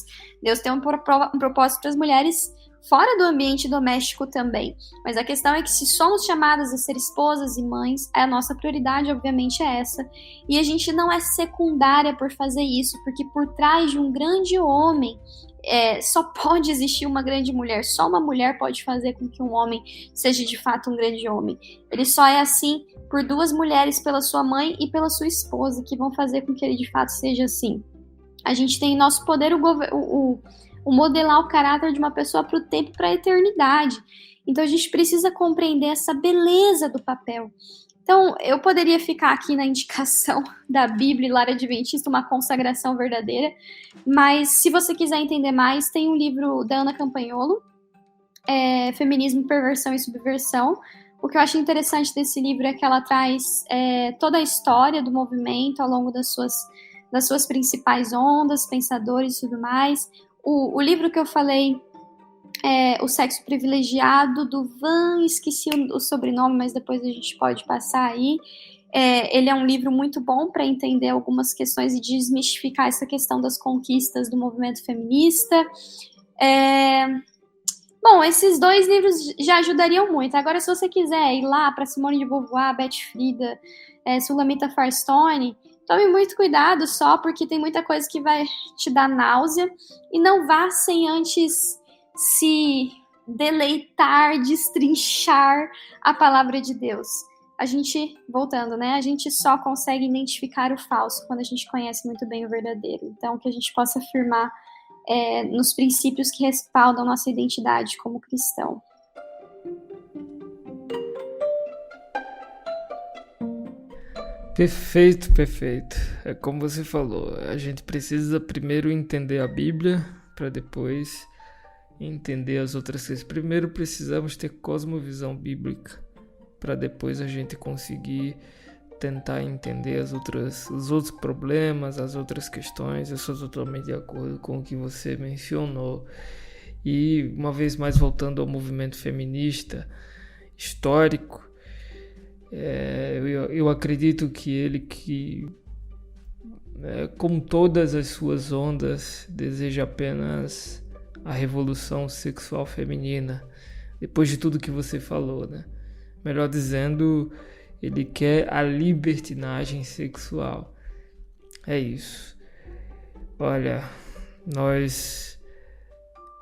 Deus tem um propósito para as mulheres fora do ambiente doméstico também. Mas a questão é que se somos chamadas a ser esposas e mães, a nossa prioridade, obviamente, é essa. E a gente não é secundária por fazer isso, porque por trás de um grande homem, só pode existir uma grande mulher. Só uma mulher pode fazer com que um homem seja de fato um grande homem. Ele só é assim por duas mulheres, pela sua mãe e pela sua esposa, que vão fazer com que ele de fato seja assim. A gente tem em nosso poder o modelar o caráter de uma pessoa para o tempo e para a eternidade. Então a gente precisa compreender essa beleza do papel. Então, eu poderia ficar aqui na indicação da Bíblia e Lar Adventista, uma consagração verdadeira, mas se você quiser entender mais, tem um livro da Ana Campagnolo, Feminismo, Perversão e Subversão. O que eu acho interessante desse livro é que ela traz toda a história do movimento ao longo das suas principais ondas, pensadores e tudo mais. O livro que eu falei, O Sexo Privilegiado, do Van, esqueci o sobrenome, mas depois a gente pode passar aí. Ele é um livro muito bom para entender algumas questões e desmistificar essa questão das conquistas do movimento feminista. Bom, esses dois livros já ajudariam muito. Agora, se você quiser ir lá para Simone de Beauvoir, Beth Frida, Sulamita Firestone, tome muito cuidado só, porque tem muita coisa que vai te dar náusea, e não vá sem antes se deleitar, destrinchar a palavra de Deus. A gente, voltando, né? A gente só consegue identificar o falso quando a gente conhece muito bem o verdadeiro. Então, que a gente possa afirmar nos princípios que respaldam nossa identidade como cristão. Perfeito, perfeito. É como você falou, a gente precisa primeiro entender a Bíblia para depois entender as outras coisas. Primeiro precisamos ter cosmovisão bíblica para depois a gente conseguir tentar entender os outros problemas, as outras questões. Eu sou totalmente de acordo com o que você mencionou. E uma vez mais, voltando ao movimento feminista histórico, eu acredito que ele, como todas as suas ondas, deseja apenas a revolução sexual feminina, depois de tudo que você falou, né? Melhor dizendo, ele quer a libertinagem sexual. É isso. Olha, nós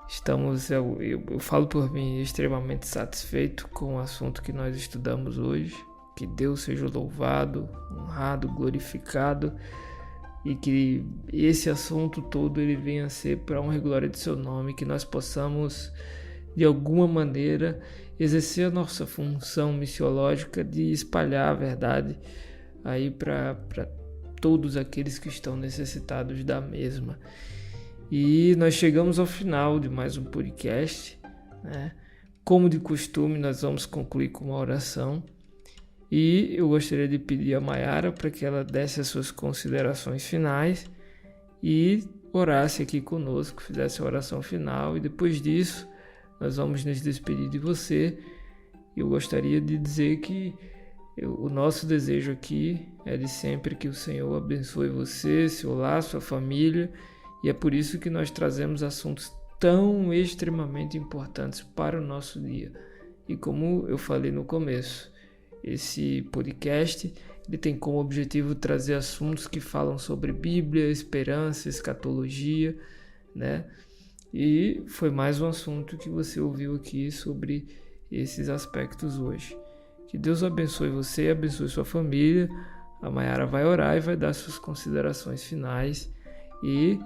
estamos, eu falo por mim, extremamente satisfeito com o assunto que nós estudamos hoje. Que Deus seja louvado, honrado, glorificado, e que esse assunto todo ele venha a ser para a honra e glória de seu nome, que nós possamos de alguma maneira exercer a nossa função missiológica de espalhar a verdade aí para todos aqueles que estão necessitados da mesma. E nós chegamos ao final de mais um podcast, né? Como de costume, nós vamos concluir com uma oração. E eu gostaria de pedir a Mayara para que ela desse as suas considerações finais e orasse aqui conosco, fizesse a oração final, e depois disso nós vamos nos despedir de você. Eu gostaria de dizer que o nosso desejo aqui é de sempre que o Senhor abençoe você, seu lar, sua família, e é por isso que nós trazemos assuntos tão extremamente importantes para o nosso dia. E como eu falei no começo, esse podcast ele tem como objetivo trazer assuntos que falam sobre Bíblia, esperança, escatologia, né? E foi mais um assunto que você ouviu aqui sobre esses aspectos hoje. Que Deus abençoe você, abençoe sua família. A Mayara vai orar e vai dar suas considerações finais. E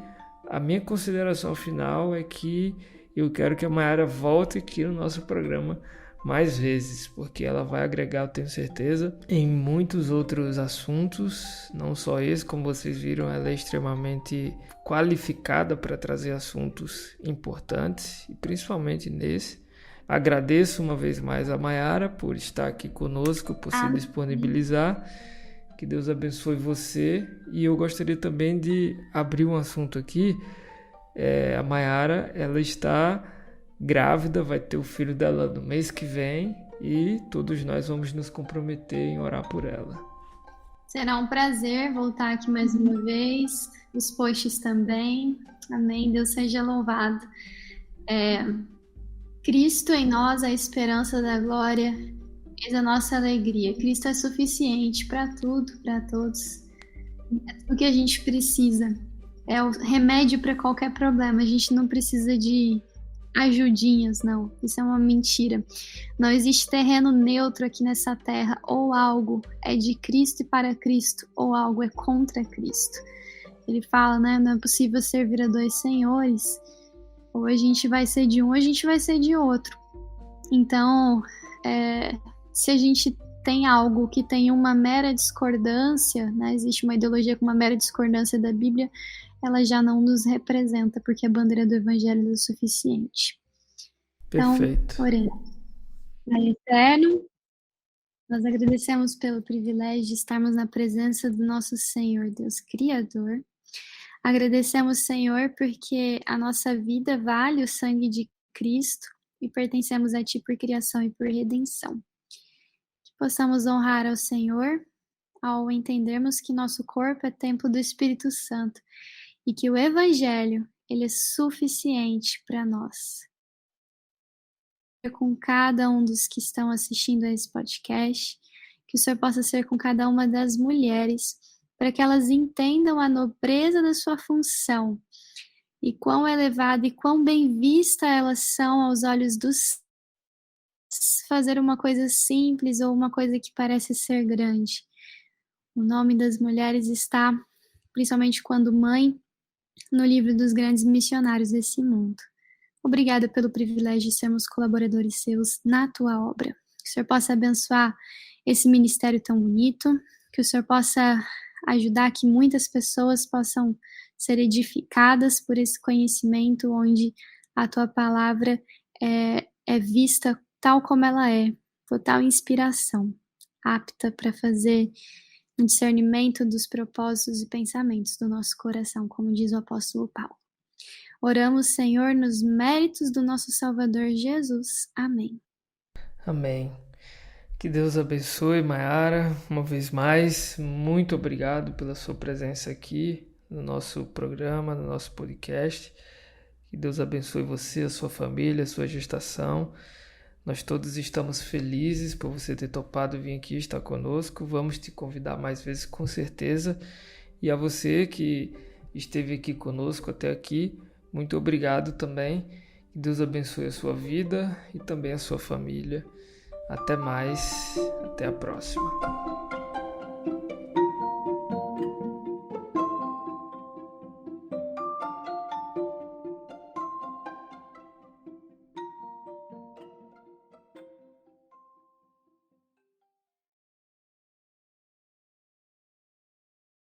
a minha consideração final é que eu quero que a Mayara volte aqui no nosso programa mais vezes, porque ela vai agregar, eu tenho certeza, em muitos outros assuntos, não só esse, como vocês viram, ela é extremamente qualificada para trazer assuntos importantes, e principalmente nesse. Agradeço uma vez mais a Mayara por estar aqui conosco, por se disponibilizar. Que Deus abençoe você. E eu gostaria também de abrir um assunto aqui. A Mayara, ela está grávida, vai ter o filho dela no mês que vem, e todos nós vamos nos comprometer em orar por ela. Será um prazer voltar aqui mais uma vez, os posts também. Amém, Deus seja louvado. Cristo em nós, a esperança da glória, eis a nossa alegria. Cristo é suficiente para tudo, para todos. É tudo que a gente precisa. É o remédio para qualquer problema. A gente não precisa de ajudinhas, não. Isso é uma mentira. Não existe terreno neutro aqui nessa terra. Ou algo é de Cristo e para Cristo, ou algo é contra Cristo. Ele fala, né? Não é possível servir a dois senhores. Ou a gente vai ser de um, ou a gente vai ser de outro. Então, se a gente tem algo que tem uma mera discordância, né? Existe uma ideologia com uma mera discordância da Bíblia, ela já não nos representa, porque a bandeira do Evangelho é o suficiente. Perfeito. Então, oremos. Pai eterno, nós agradecemos pelo privilégio de estarmos na presença do nosso Senhor, Deus Criador. Agradecemos, Senhor, porque a nossa vida vale o sangue de Cristo e pertencemos a Ti por criação e por redenção. Que possamos honrar ao Senhor ao entendermos que nosso corpo é templo do Espírito Santo e que o Evangelho, ele é suficiente para nós. Com cada um dos que estão assistindo a esse podcast, que o Senhor possa ser com cada uma das mulheres, para que elas entendam a nobreza da sua função e quão elevada e quão bem vista elas são aos olhos dos fazer uma coisa simples ou uma coisa que parece ser grande. O nome das mulheres está, principalmente quando mãe, no livro dos grandes missionários desse mundo. Obrigada pelo privilégio de sermos colaboradores seus na tua obra. Que o Senhor possa abençoar esse ministério tão bonito, que o Senhor possa ajudar que muitas pessoas possam ser edificadas por esse conhecimento, onde a tua palavra é vista tal como ela é, total inspiração, apta para fazer um discernimento dos propósitos e pensamentos do nosso coração, como diz o apóstolo Paulo. Oramos, Senhor, nos méritos do nosso Salvador Jesus. Amém. Amém. Que Deus abençoe, Mayara, uma vez mais. Muito obrigado pela sua presença aqui no nosso programa, no nosso podcast. Que Deus abençoe você, a sua família, a sua gestação. Nós todos estamos felizes por você ter topado vir aqui estar conosco. Vamos te convidar mais vezes, com certeza. E a você que esteve aqui conosco até aqui, muito obrigado também. Que Deus abençoe a sua vida e também a sua família. Até mais, até a próxima.